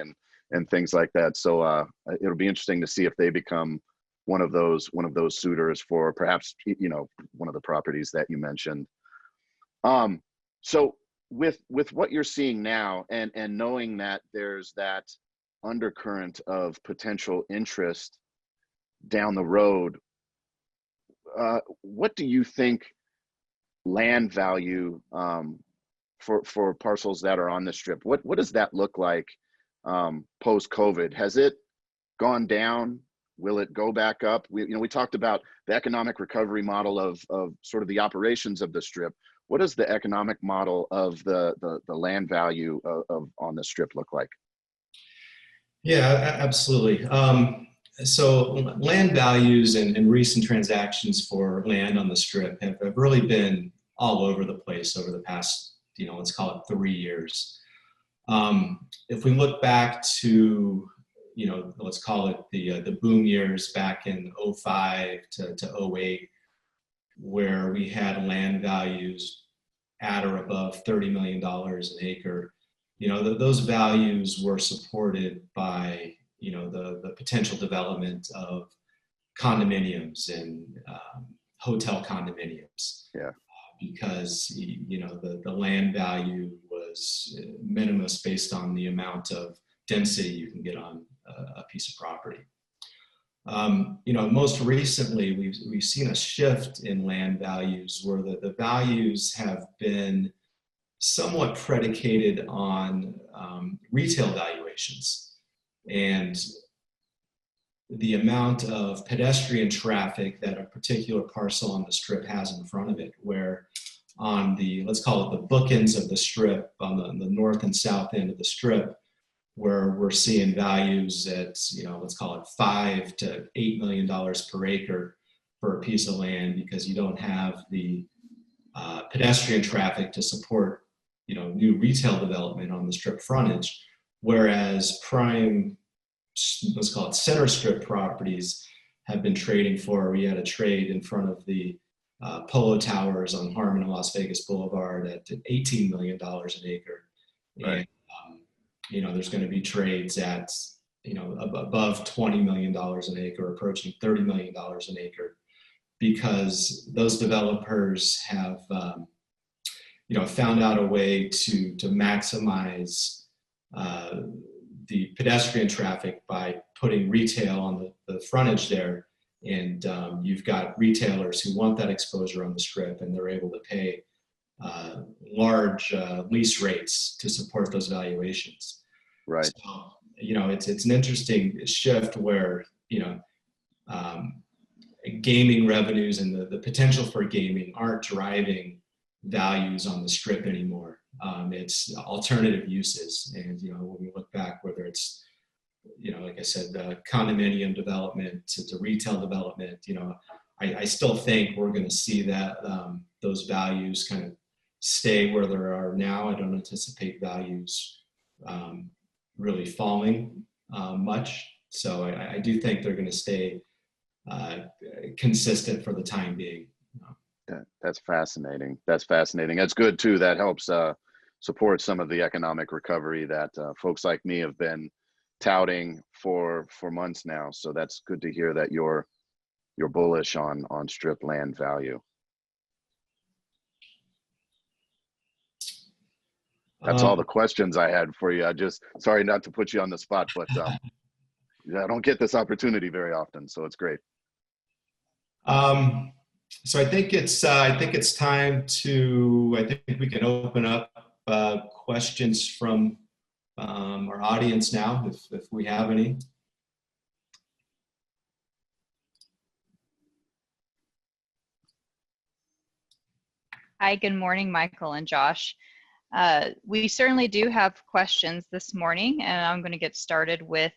S5: and things like that. So it'll be interesting to see if they become one of those suitors for perhaps one of the properties that you mentioned. So with what you're seeing now and knowing that there's that undercurrent of potential interest down the road, what do you think land value for parcels that are on the Strip, what does that look like post-COVID? Has it gone down? Will it go back up? We talked about the economic recovery model of sort of the operations of the Strip. What does the economic model of the land value of on the Strip look like?
S4: Yeah, absolutely. So land values and recent transactions for land on the Strip have really been all over the place over the past, let's call it 3 years. If we look back to, let's call it the boom years back in '05 to '08, where we had land values at or above $30 million an acre, those values were supported by, the potential development of condominiums and hotel condominiums.
S5: Yeah.
S4: Because, the land value was minimus based on the amount of density you can get on a piece of property. Most recently, we've seen a shift in land values where the values have been somewhat predicated on retail valuations and the amount of pedestrian traffic that a particular parcel on the Strip has in front of it, where on the, let's call it the bookends of the Strip, on the north and south end of the Strip, where we're seeing values at, let's call it $5 to $8 million per acre for a piece of land, because you don't have the pedestrian traffic to support, new retail development on the Strip frontage, whereas prime, let's call it center Strip properties have been trading for. We had a trade in front of the Polo Towers on Harmon and Las Vegas Boulevard at $18 million an acre.
S5: Right.
S4: And, there's going to be trades at, above $20 million an acre, approaching $30 million an acre, because those developers have, found out a way to maximize the pedestrian traffic by putting retail on the frontage there. And you've got retailers who want that exposure on the Strip, and they're able to pay large lease rates to support those valuations.
S5: Right.
S4: So, it's an interesting shift where, gaming revenues and the potential for gaming aren't driving values on the Strip anymore. It's alternative uses. And, when we look back, whether it's, like I said, condominium development to retail development, I still think we're going to see that those values kind of stay where they are now. I don't anticipate values really falling much. So I do think they're going to stay consistent for the time being.
S5: That's fascinating. That's fascinating. That's good too. That helps support some of the economic recovery that folks like me have been touting for months now. So that's good to hear that you're bullish on Strip land value. That's all the questions I had for you. Sorry not to put you on the spot, but I don't get this opportunity very often, so it's great.
S4: So I think it's time to, I think we can open up questions from our audience now, if we have any.
S6: Hi, good morning, Michael and Josh. We certainly do have questions this morning, and I'm going to get started with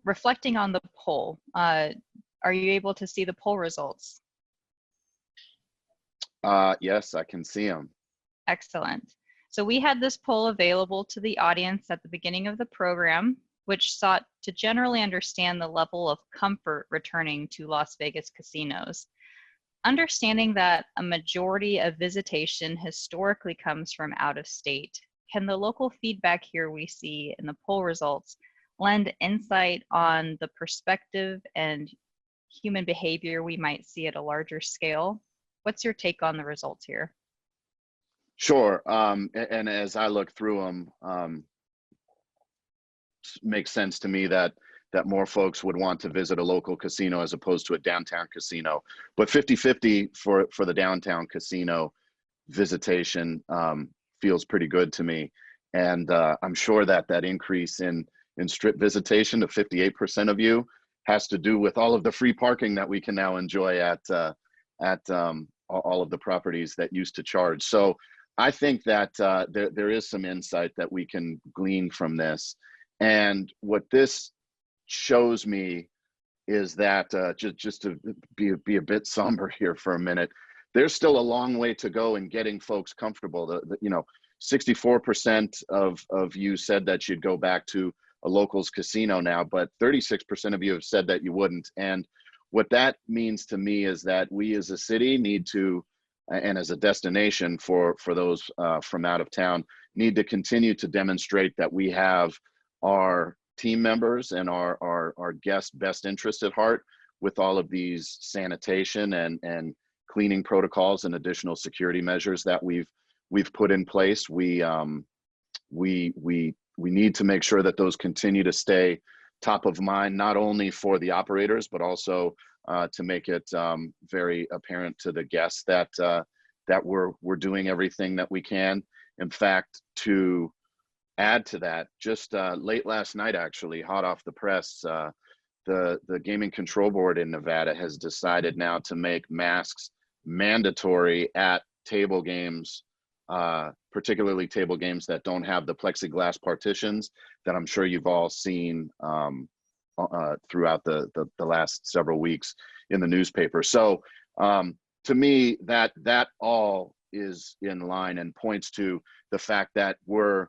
S6: reflecting on the poll. Are you able to see the poll results?
S5: Yes, I can see them.
S6: Excellent. So we had this poll available to the audience at the beginning of the program, which sought to generally understand the level of comfort returning to Las Vegas casinos. Understanding that a majority of visitation historically comes from out of state, can the local feedback here we see in the poll results lend insight on the perspective and human behavior we might see at a larger scale? What's your take on the results here?
S5: Sure. And as I look through them, makes sense to me that more folks would want to visit a local casino as opposed to a downtown casino. But 50-50 for the downtown casino visitation feels pretty good to me. And I'm sure that increase in Strip visitation to 58% of you has to do with all of the free parking that we can now enjoy at all of the properties that used to charge. So I think that there is some insight that we can glean from this. And what this shows me is that just to be a bit somber here for a minute, there's still a long way to go in getting folks comfortable. 64% of you said that you'd go back to a locals casino now, but 36% of you have said that you wouldn't. And what that means to me is that we as a city need to, and as a destination for those from out of town, need to continue to demonstrate that we have our team members and our guests' best interest at heart with all of these sanitation and cleaning protocols and additional security measures that we've put in place. We need to make sure that those continue to stay top of mind, not only for the operators, but also to make it very apparent to the guests that we're doing everything that we can. In fact, to add to that, just late last night, actually, hot off the press, the Gaming Control Board in Nevada has decided now to make masks mandatory at table games, particularly table games that don't have the plexiglass partitions that I'm sure you've all seen throughout the last several weeks in the newspaper. So to me, that all is in line and points to the fact that we're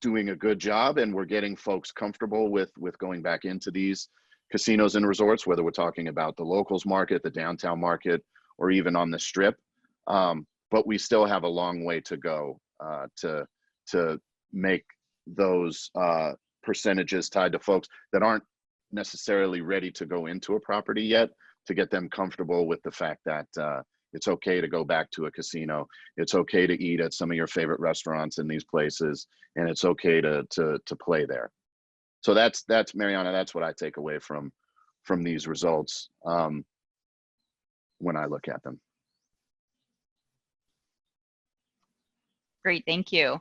S5: doing a good job and we're getting folks comfortable with going back into these casinos and resorts, whether we're talking about the locals market, the downtown market, or even on the strip. But we still have a long way to go to make those percentages tied to folks that aren't necessarily ready to go into a property yet, to get them comfortable with the fact that it's okay to go back to a casino. It's okay to eat at some of your favorite restaurants in these places, and it's okay to play there. So that's Mariana. That's what I take away from these results when I look at them.
S6: Great, thank you.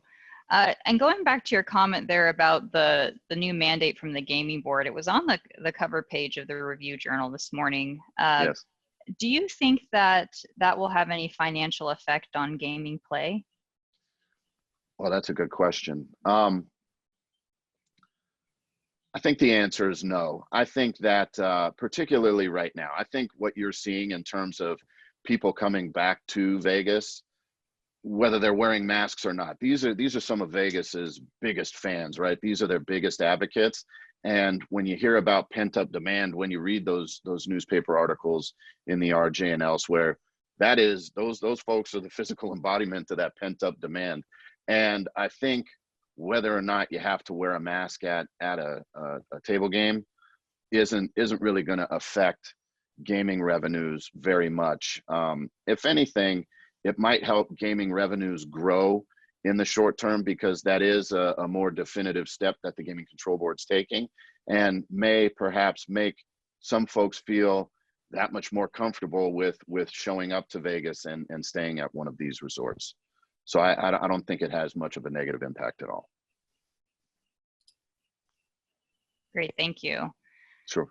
S6: And going back to your comment there about the new mandate from the gaming board, it was on the cover page of the Review Journal this morning.
S5: Yes.
S6: Do you think that will have any financial effect on gaming play?
S5: Well, that's a good question. I think the answer is no. I think that particularly right now, I think what you're seeing in terms of people coming back to Vegas, whether they're wearing masks or not, these are some of Vegas's biggest fans, right? These are their biggest advocates. And when you hear about pent-up demand, when you read those newspaper articles in the RJ and elsewhere, that is those folks are the physical embodiment of that pent-up demand. And I think whether or not you have to wear a mask at a table game isn't really going to affect gaming revenues very much. If anything, it might help gaming revenues grow in the short term, because that is a more definitive step that the Gaming Control Board's taking, and may perhaps make some folks feel that much more comfortable with showing up to Vegas and staying at one of these resorts. So I don't think it has much of a negative impact at all.
S6: Great, thank you.
S5: Sure.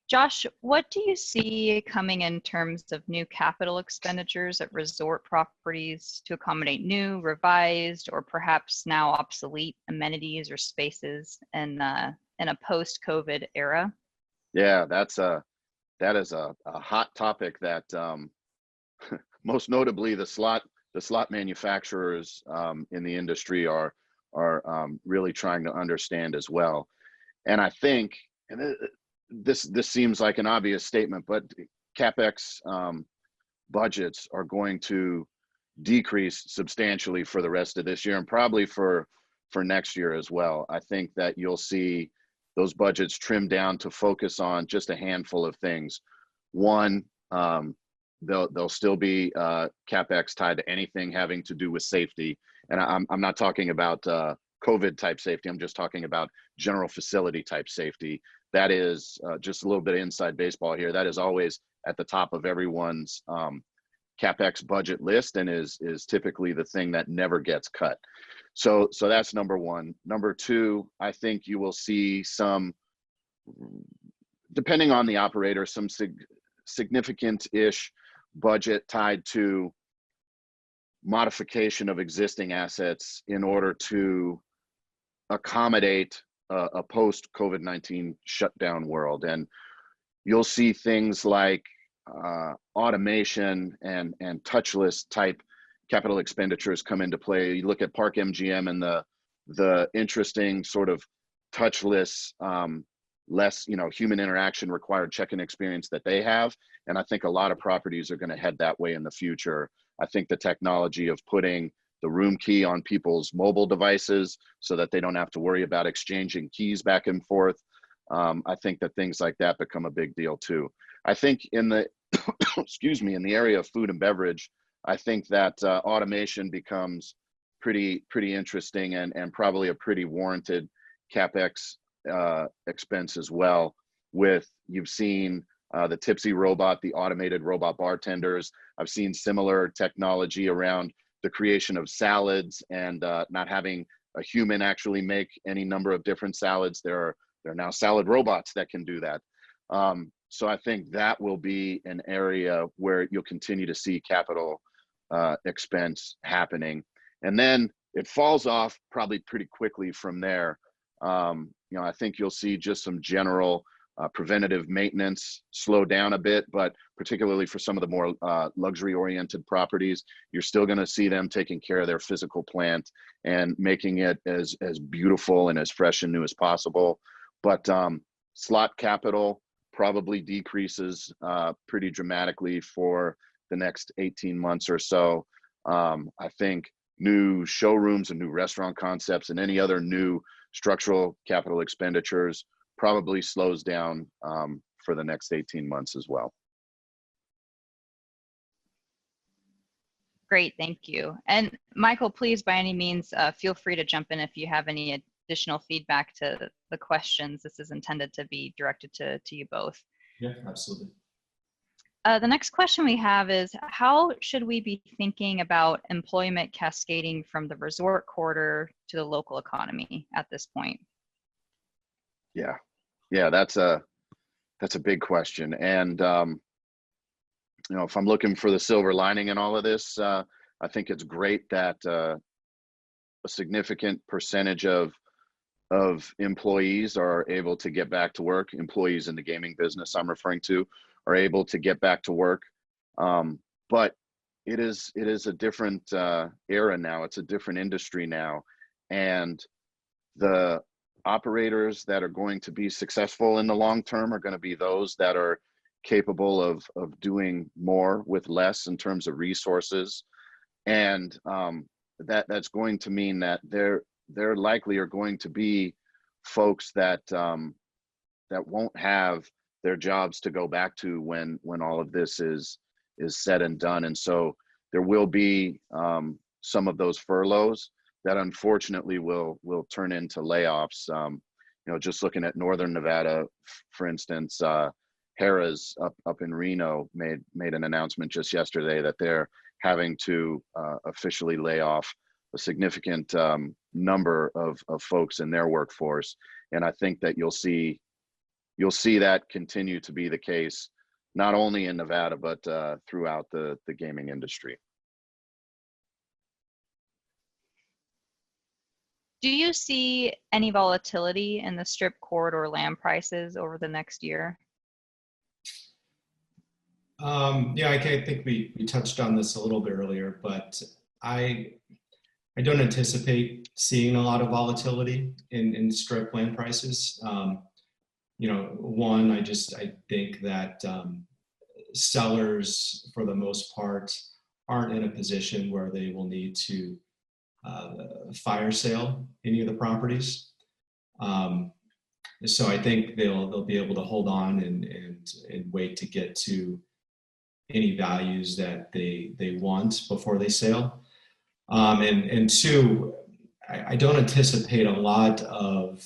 S6: Josh, what do you see coming in terms of new capital expenditures at resort properties to accommodate new, revised, or perhaps now obsolete amenities or spaces in a post-COVID era?
S5: Yeah, that is a hot topic that most notably the slot manufacturers in the industry are really trying to understand as well. And I think, and this seems like an obvious statement, but CapEx budgets are going to decrease substantially for the rest of this year, and probably for next year as well. I think that you'll see those budgets trimmed down to focus on just a handful of things. One, there'll still be CapEx tied to anything having to do with safety, and I'm not talking about COVID type safety. I'm just talking about general facility type safety. That is just a little bit of inside baseball here. That is always at the top of everyone's CapEx budget list, and is typically the thing that never gets cut. So that's number one. Number two, I think you will see some, depending on the operator, some significant-ish budget tied to modification of existing assets in order to accommodate a post COVID-19 shutdown world, and you'll see things like automation and touchless type capital expenditures come into play. You look at Park MGM and the interesting sort of touchless, less human interaction required check-in experience that they have, and I think a lot of properties are going to head that way in the future. I think the technology of putting the room key on people's mobile devices so that they don't have to worry about exchanging keys back and forth. I think that things like that become a big deal too. I think in the, excuse me, in the area of food and beverage, I think that automation becomes pretty interesting and probably a pretty warranted CapEx expense as well. With, you've seen the Tipsy robot, the automated robot bartenders. I've seen similar technology around the creation of salads and not having a human actually make any number of different salads. There are now salad robots that can do that. So I think that will be an area where you'll continue to see capital expense happening. And then it falls off probably pretty quickly from there. I think you'll see just some general preventative maintenance slow down a bit, but particularly for some of the more luxury oriented properties, you're still going to see them taking care of their physical plant and making it as beautiful and as fresh and new as possible. But slot capital probably decreases pretty dramatically for the next 18 months or so. I think new showrooms and new restaurant concepts and any other new structural capital expenditures probably slows down for the next 18 months as well.
S6: Great, thank you. And Michael, please, by any means, feel free to jump in if you have any additional feedback to the questions. This is intended to be directed to you both.
S4: Yeah, absolutely.
S6: The next question we have is, how should we be thinking about employment cascading from the resort corridor to the local economy at this point?
S5: Yeah, that's a big question. And if I'm looking for the silver lining in all of this, I think it's great that a significant percentage of employees are able to get back to work. Employees in the gaming business I'm referring to are able to get back to work. But it is a different era now. It's a different industry now. And the operators that are going to be successful in the long term are going to be those that are capable of doing more with less in terms of resources. And that's going to mean that there likely are going to be folks that won't have their jobs to go back to when all of this is said and done. And so there will be some of those furloughs that unfortunately will turn into layoffs. Just looking at Northern Nevada, for instance, Harrah's up in Reno made an announcement just yesterday that they're having to officially lay off a significant number of folks in their workforce. And I think that you'll see that continue to be the case, not only in Nevada, but throughout the gaming industry.
S6: Do you see any volatility in the Strip corridor land prices over the next year?
S4: Yeah, I think we touched on this a little bit earlier, but I don't anticipate seeing a lot of volatility in Strip land prices. One, I think that sellers, for the most part, aren't in a position where they will need to fire sale any of the properties. So I think they'll be able to hold on and wait to get to any values that they want before they sell. And two, I don't anticipate a lot of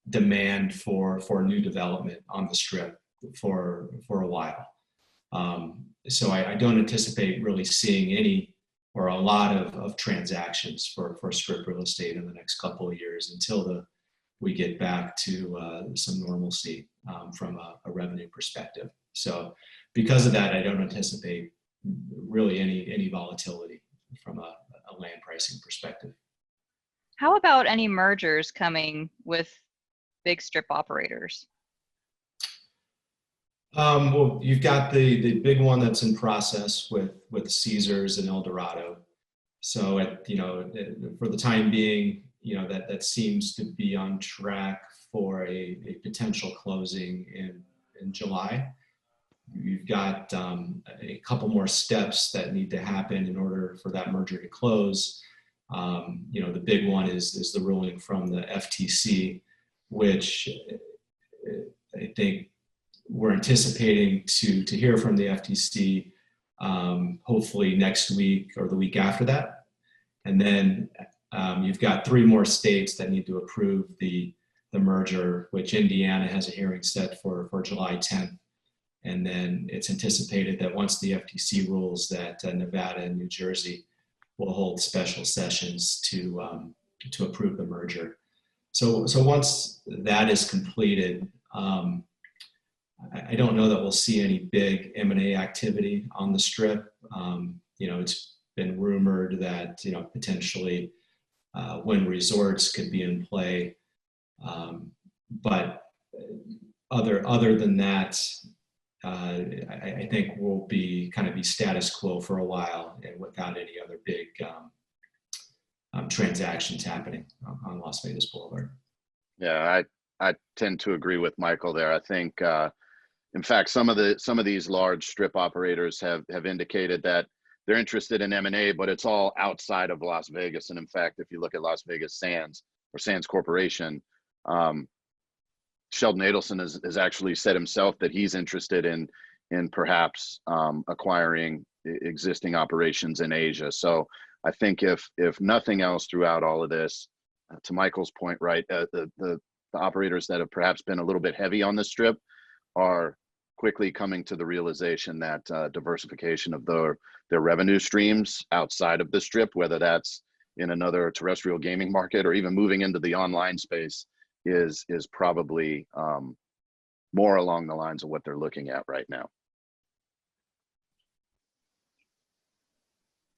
S4: demand for new development on the Strip for a while. So I don't anticipate really seeing any or a lot of transactions for Strip real estate in the next couple of years until we get back to some normalcy from a revenue perspective. So because of that, I don't anticipate really any volatility from a land pricing perspective.
S6: How about any mergers coming with big strip operators?
S4: Well, you've got the big one that's in process with Caesars and El Dorado. So for the time being, that seems to be on track for a potential closing in July. You've got a couple more steps that need to happen in order for that merger to close. The big one is the ruling from the FTC, which I think we're anticipating to hear from the FTC hopefully next week or the week after that. And then you've got 3 more states that need to approve the merger, which Indiana has a hearing set for July 10th. And then it's anticipated that once the FTC rules, that Nevada and New Jersey will hold special sessions to approve the merger. So once that is completed, I don't know that we'll see any big M&A activity on the Strip. It's been rumored that potentially Wynn Resorts could be in play, but other than that, I think we'll be status quo for a while and without any other big transactions happening on Las Vegas Boulevard.
S5: Yeah, I tend to agree with Michael there. I think, in fact, some of these large strip operators have indicated that they're interested in M&A, but it's all outside of Las Vegas. And in fact, if you look at Las Vegas Sands or Sands Corporation, Sheldon Adelson has actually said himself that he's interested in perhaps acquiring existing operations in Asia. So I think if nothing else throughout all of this, to Michael's point, right, the operators that have perhaps been a little bit heavy on the Strip are quickly coming to the realization that diversification of their revenue streams outside of the Strip, whether that's in another terrestrial gaming market or even moving into the online space, is probably more along the lines of what they're looking at right now.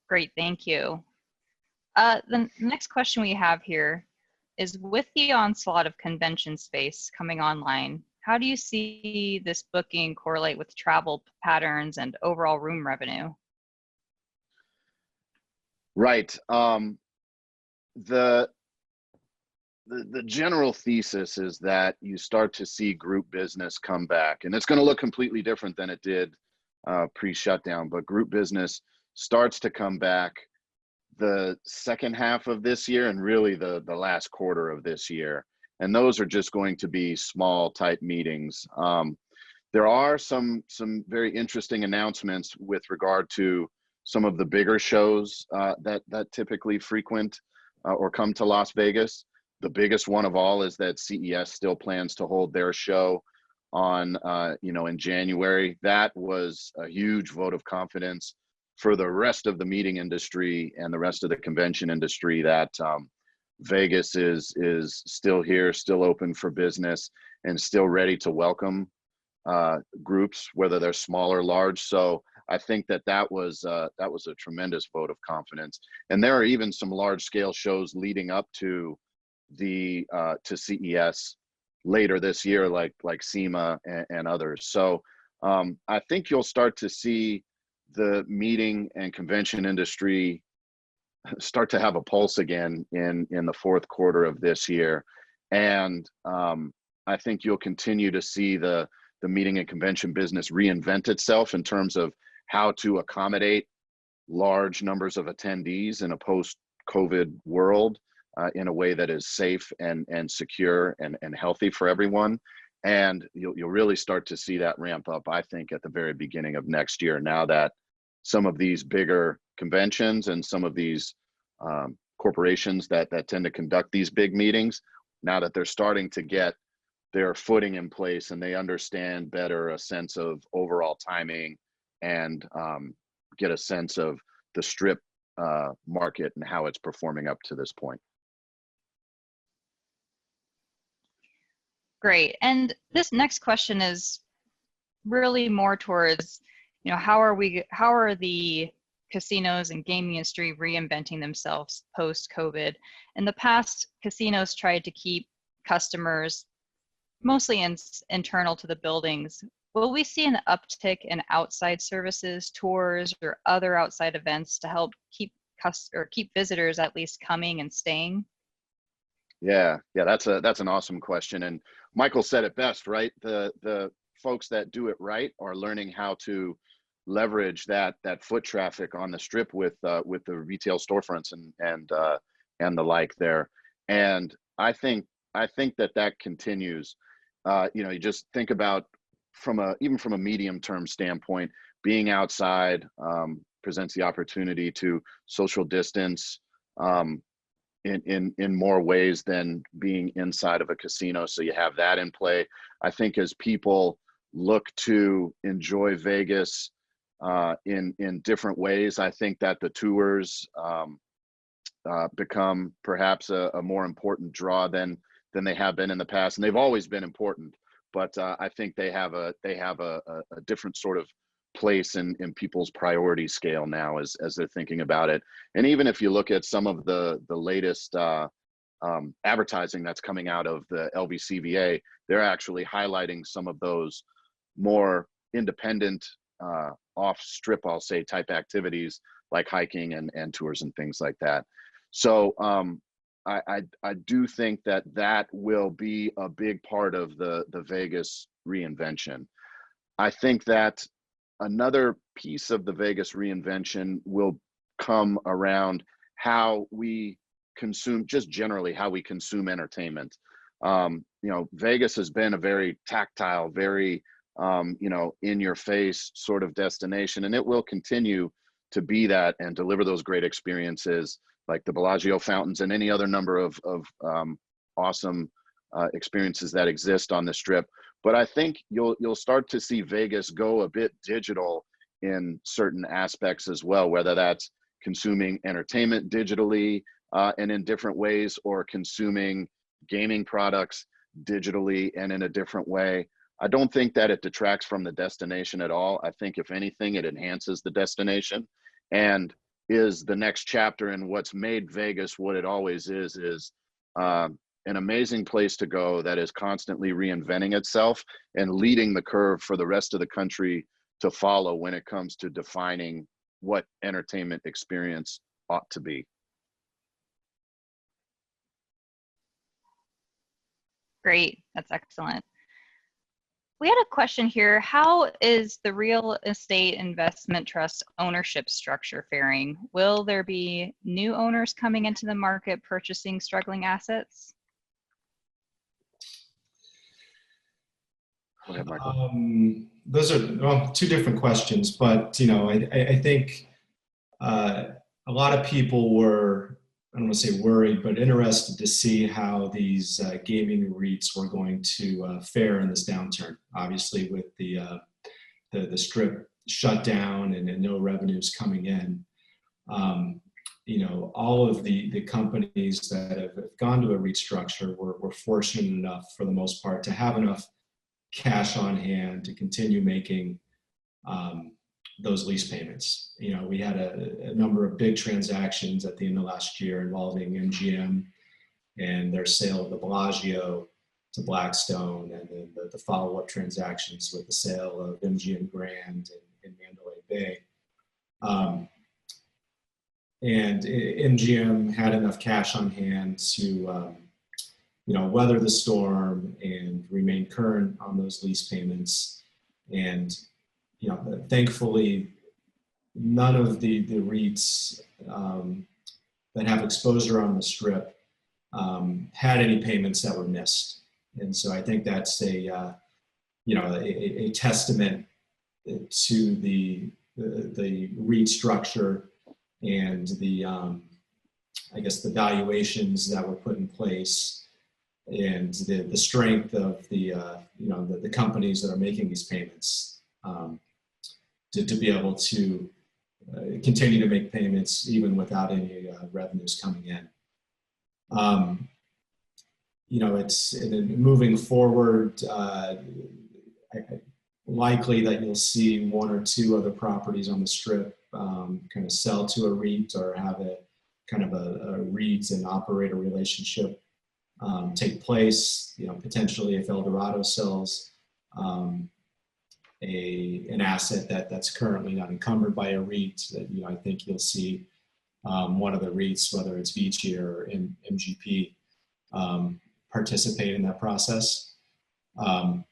S6: Great, thank you. The next question we have here is, with the onslaught of convention space coming online, how do you see this booking correlate with travel patterns and overall room revenue?
S5: Right. The general thesis is that you start to see group business come back, and it's going to look completely different than it did pre-shutdown, but group business starts to come back the second half of this year and really the last quarter of this year. And those are just going to be small type meetings. There are some very interesting announcements with regard to some of the bigger shows that typically frequent or come to Las Vegas. The biggest one of all is that CES still plans to hold their show on, in January. That was a huge vote of confidence for the rest of the meeting industry and the rest of the convention industry that Vegas is still here, still open for business, and still ready to welcome groups, whether they're small or large. So I think that was a tremendous vote of confidence. And there are even some large scale shows leading up to CES later this year, like SEMA and others. So I think you'll start to see the meeting and convention industry start to have a pulse again in the fourth quarter of this year. And I think you'll continue to see the meeting and convention business reinvent itself in terms of how to accommodate large numbers of attendees in a post-COVID world in a way that is safe and secure and healthy for everyone. And you'll really start to see that ramp up, I think, at the very beginning of next year, now that some of these bigger conventions and some of these corporations that tend to conduct these big meetings, now that they're starting to get their footing in place and they understand better a sense of overall timing and get a sense of the Strip market and how it's performing up to this point.
S6: Great. And this next question is really more towards, how are the casinos and gaming industry reinventing themselves post-COVID? In the past, casinos tried to keep customers mostly internal to the buildings. Will we see an uptick in outside services, tours, or other outside events to help keep visitors at least coming and staying?
S5: Yeah, that's an awesome question. And Michael said it best, right? The folks that do it right are learning how to leverage that foot traffic on the strip with the retail storefronts and the like there. And I think that continues. You just think about even from a medium term standpoint, being outside presents the opportunity to social distance in more ways than being inside of a casino. So you have that in play. I think as people look to enjoy Vegas in different ways, I think that the tours become perhaps a more important draw than they have been in the past, and they've always been important. But I think they have a different sort of place in people's priority scale now as they're thinking about it. And even if you look at some of the latest advertising that's coming out of the LVCVA, they're actually highlighting some of those more independent off strip, I'll say, type activities like hiking and tours and things like that. So I do think that will be a big part of the Vegas reinvention. I think that another piece of the Vegas reinvention will come around how we consume, just generally how we consume entertainment. Vegas has been a very tactile, very in your face sort of destination, and it will continue to be that and deliver those great experiences like the Bellagio fountains and any other number of awesome experiences that exist on the Strip. But I think you'll start to see Vegas go a bit digital in certain aspects as well, whether that's consuming entertainment digitally and in different ways, or consuming gaming products digitally and in a different way. I don't think that it detracts from the destination at all. I think if anything, it enhances the destination and is the next chapter in what's made Vegas what it always is an amazing place to go that is constantly reinventing itself and leading the curve for the rest of the country to follow when it comes to defining what entertainment experience ought to be.
S6: Great, that's excellent. We had a question here. How is the real estate investment trust ownership structure faring? Will there be new owners coming into the market purchasing struggling assets?
S5: Go ahead, Michael.
S4: Those are two different questions, but I think a lot of people were, I don't want to say worried, but interested to see how these gaming REITs were going to fare in this downturn. Obviously, with the Strip shut down and no revenues coming in, all of the companies that have gone to a REIT structure were fortunate enough, for the most part, to have enough cash on hand to continue making those lease payments. We had a number of big transactions at the end of last year involving MGM and their sale of the Bellagio to Blackstone, and then the follow-up transactions with the sale of MGM Grand and Mandalay Bay. And MGM had enough cash on hand to weather the storm and remain current on those lease payments. And thankfully, none of the REITs that have exposure on the Strip had any payments that were missed. And so I think that's a testament to the REIT structure and the valuations that were put in place, and the strength of the companies that are making these payments to be able to continue to make payments even without any revenues coming in. It's moving forward, likely that you'll see one or two other properties on the Strip kind of sell to a REIT or have a kind of a REIT and operator relationship take place. Potentially if El Dorado sells an asset that's currently not encumbered by a REIT, that I think you'll see one of the REITs, whether it's Vici or MGP, participate in that process. But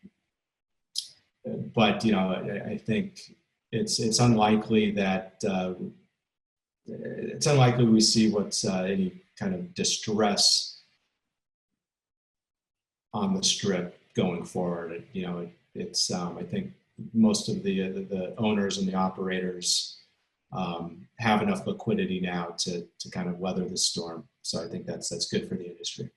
S4: I think it's unlikely that we see what's any kind of distress on the Strip going forward. It's I think most of the owners and the operators have enough liquidity now to kind of weather the storm. So I think that's good for the industry.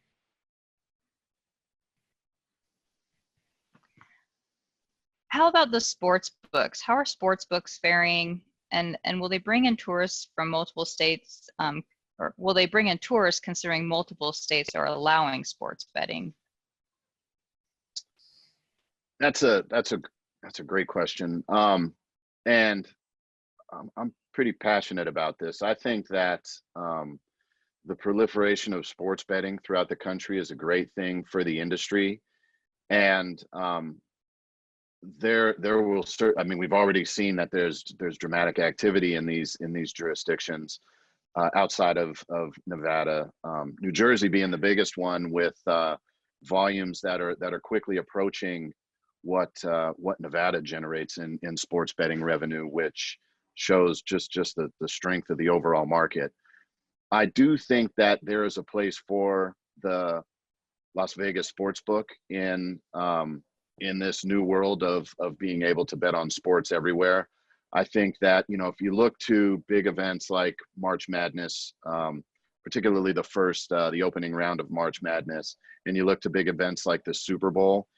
S6: How about the sports books? How are sports books faring? And will they bring in tourists from multiple states? Or will they bring in tourists considering multiple states are allowing sports betting?
S5: That's a great question. And I'm pretty passionate about this. I think that the proliferation of sports betting throughout the country is a great thing for the industry. And there will I mean, we've already seen that there's dramatic activity in these jurisdictions outside of Nevada. New Jersey being the biggest one, with volumes that are quickly approaching what Nevada generates in sports betting revenue, which shows just the strength of the overall market. I do think that there is a place for the Las Vegas sportsbook in this new world of being able to bet on sports everywhere. I think that, if you look to big events like March Madness, particularly the opening round of March Madness, and you look to big events like the Super Bowl,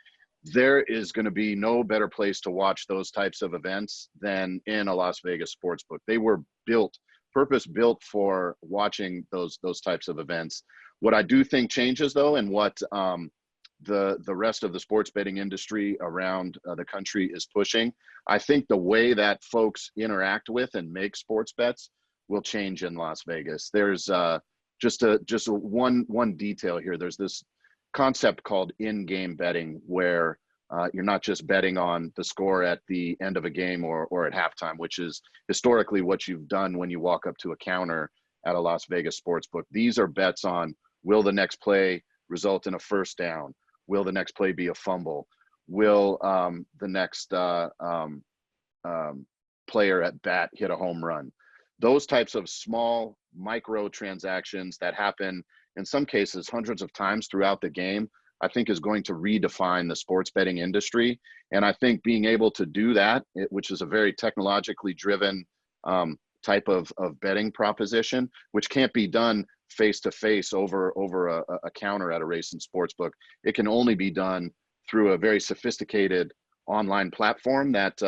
S5: there is going to be no better place to watch those types of events than in a Las Vegas sportsbook. They were purpose-built for watching those types of events. What I do think changes, though, and what the rest of the sports betting industry around the country is pushing, I think the way that folks interact with and make sports bets will change in Las Vegas. There's just one detail here. There's this concept called in-game betting, where you're not just betting on the score at the end of a game or at halftime, which is historically what you've done when you walk up to a counter at a Las Vegas sportsbook. These are bets on, will the next play result in a first down? Will the next play be a fumble? Will the next player at bat hit a home run? Those types of small micro transactions that happen in some cases hundreds of times throughout the game, I think is going to redefine the sports betting industry. And I think being able to do that, which is a very technologically driven type of betting proposition, which can't be done face-to-face over a counter at a race and sportsbook. It can only be done through a very sophisticated online platform that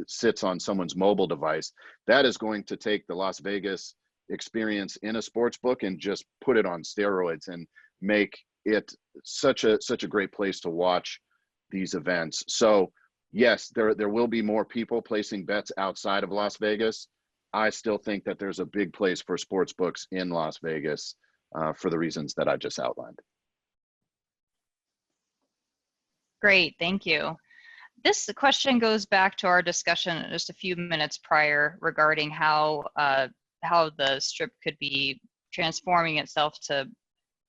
S5: sits on someone's mobile device. That is going to take the Las Vegas experience in a sportsbook and just put it on steroids and make it such a great place to watch these events. So yes, there will be more people placing bets outside of Las Vegas. I still think that there's a big place for sports books in Las Vegas for the reasons that I just outlined.
S6: Great, thank you. This question goes back to our discussion just a few minutes prior regarding how the Strip could be transforming itself to,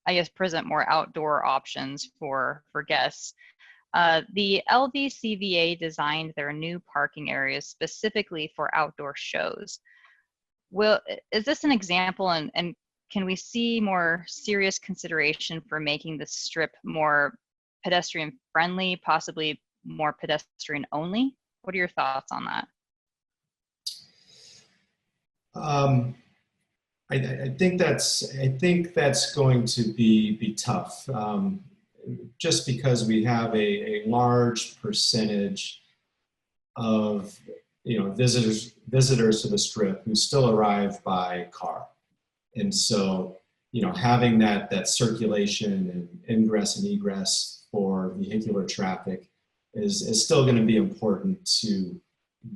S6: I guess, present more outdoor options for guests. The LVCVA designed their new parking areas specifically for outdoor shows. Is this an example, and can we see more serious consideration for making the Strip more pedestrian friendly, possibly more pedestrian only? What are your thoughts on that?
S4: I think that's going to be tough, just because we have a large percentage of visitors to the Strip who still arrive by car, and so having that circulation and ingress and egress for vehicular traffic is still going to be important to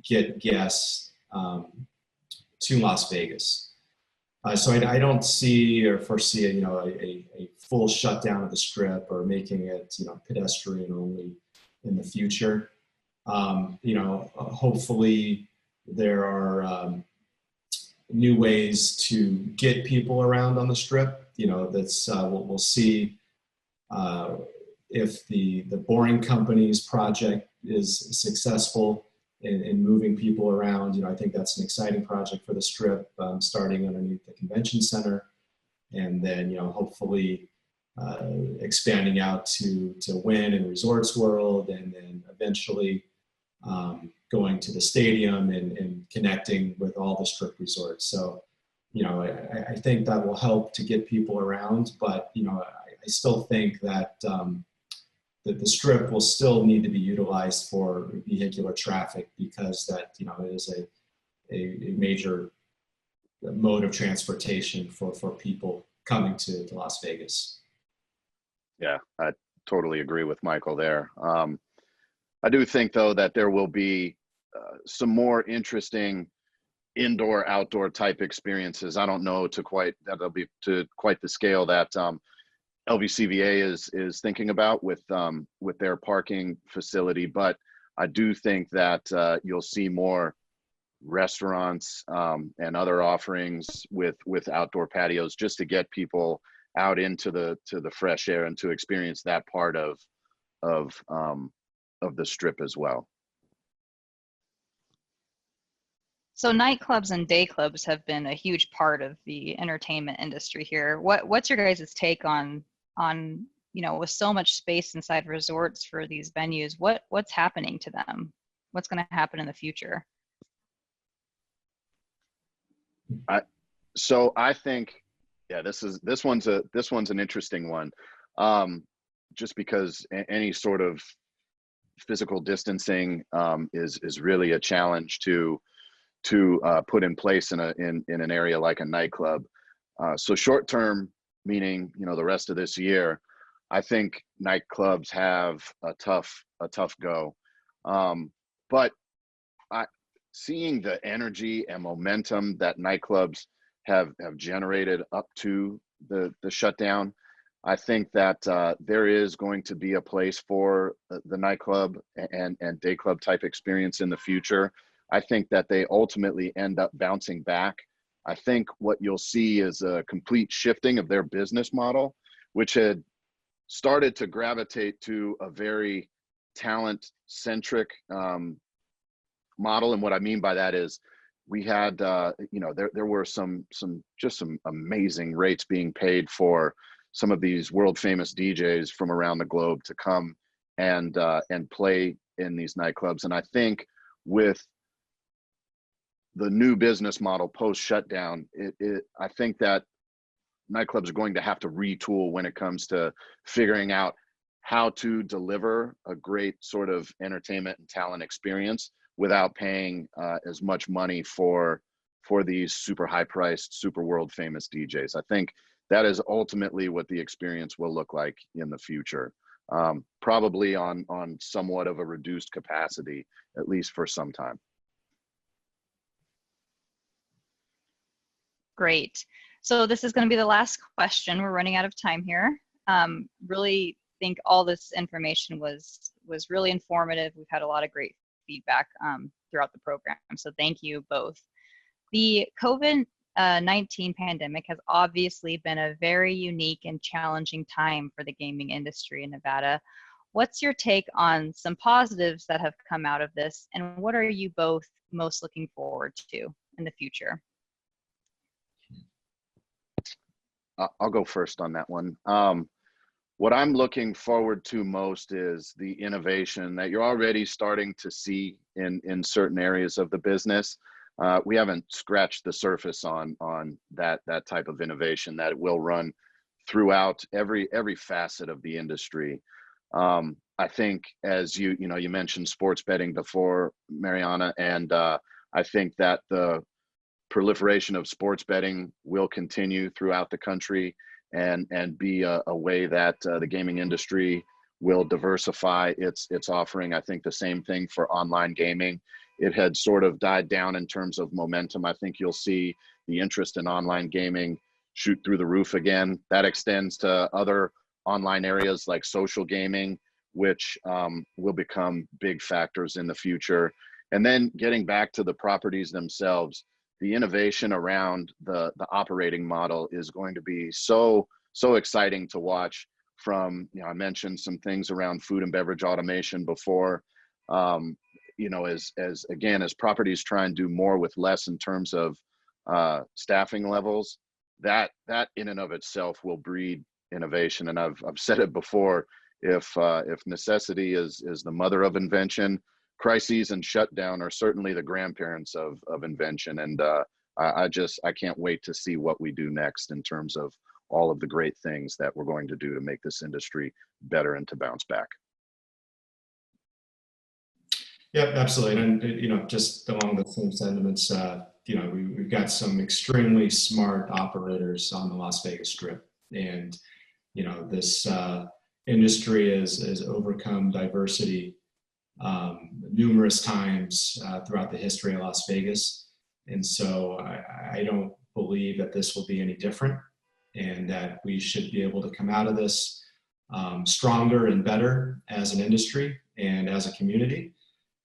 S4: get guests to Las Vegas. So I don't see or foresee, a full shutdown of the strip or making it, pedestrian only in the future. Hopefully there are new ways to get people around on the strip. We'll see if the Boring Company's project is successful in moving people around. I think that's an exciting project for the strip, starting underneath the convention center, and then hopefully expanding out to Wynn and Resorts World, and then eventually going to the stadium and connecting with all the strip resorts. So, I think that will help to get people around, but I still think that that the strip will still need to be utilized for vehicular traffic, because that it is a major mode of transportation for people coming to Las Vegas.
S5: Yeah, I totally agree with Michael there. I do think, though, that there will be some more interesting indoor-outdoor type experiences. I don't know that'll be to quite the scale that LVCVA is thinking about with their parking facility, but I do think that you'll see more restaurants and other offerings with outdoor patios, just to get people out into the fresh air and to experience that part of the strip as well.
S6: So nightclubs and day clubs have been a huge part of the entertainment industry here. What's your guys' take on with so much space inside resorts for these venues, what's happening to them? What's going to happen in the future?
S5: So I think, yeah, this one's an interesting one, just because any sort of physical distancing is really a challenge to put in place in an area like a nightclub. So short term, meaning the rest of this year, I think nightclubs have a tough go. But seeing the energy and momentum that nightclubs have generated up to the shutdown, I think that there is going to be a place for the nightclub and day club type experience in the future. I think that they ultimately end up bouncing back. I think what you'll see is a complete shifting of their business model, which had started to gravitate to a very talent-centric model. And what I mean by that is we had, there were some amazing rates being paid for some of these world famous DJs from around the globe to come and play in these nightclubs. And I think with the new business model post shutdown, I think that nightclubs are going to have to retool when it comes to figuring out how to deliver a great sort of entertainment and talent experience without paying as much money for these super high priced, super world famous DJs. I think that is ultimately what the experience will look like in the future. Probably on somewhat of a reduced capacity, at least for some time.
S6: Great. So this is going to be the last question. We're running out of time here. Really think all this information was really informative. We've had a lot of great feedback throughout the program. So thank you both. The COVID-19 pandemic has obviously been a very unique and challenging time for the gaming industry in Nevada. What's your take on some positives that have come out of this, and what are you both most looking forward to in the future?
S5: I'll go first on that one. What I'm looking forward to most is the innovation that you're already starting to see in certain areas of the business. We haven't scratched the surface on that type of innovation that will run throughout every facet of the industry. I think, as you mentioned sports betting before, Mariana, and I think that the proliferation of sports betting will continue throughout the country and be a way that the gaming industry will diversify its offering. I think the same thing for online gaming it had sort of died down in terms of momentum. I think you'll see the interest in online gaming shoot through the roof again. That extends to other online areas like social gaming, which will become big factors in the future. And then getting back to the properties themselves, the innovation around the operating model is going to be so exciting to watch. From, I mentioned some things around food and beverage automation before. As properties try and do more with less in terms of staffing levels, that in and of itself will breed innovation. And I've said it before, if necessity is the mother of invention, crises and shutdown are certainly the grandparents of invention. And I can't wait to see what we do next in terms of all of the great things that we're going to do to make this industry better and to bounce back.
S4: Yep, absolutely. And, just along the same sentiments, we've got some extremely smart operators on the Las Vegas Strip. And, this industry has overcome diversity numerous times throughout the history of Las Vegas. And so I don't believe that this will be any different, and that we should be able to come out of this stronger and better as an industry and as a community.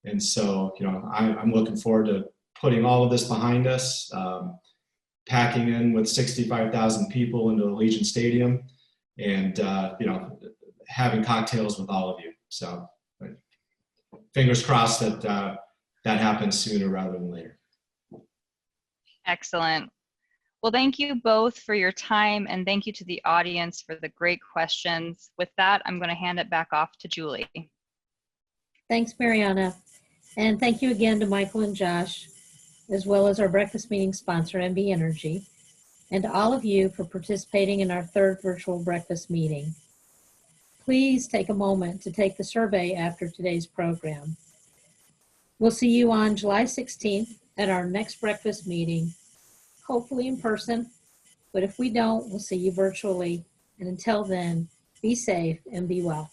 S4: And so, I'm looking forward to putting all of this behind us, packing in with 65,000 people into Allegiant Stadium, and, having cocktails with all of you. So fingers crossed that that happens sooner rather than later.
S6: Excellent. Well, thank you both for your time, and thank you to the audience for the great questions. With that, I'm going to hand it back off to Julie.
S1: Thanks, Mariana. And thank you again to Michael and Josh, as well as our breakfast meeting sponsor, NB Energy, and to all of you for participating in our third virtual breakfast meeting. Please take a moment to take the survey after today's program. We'll see you on July 16th at our next breakfast meeting, hopefully in person, but if we don't, we'll see you virtually. And until then, be safe and be well.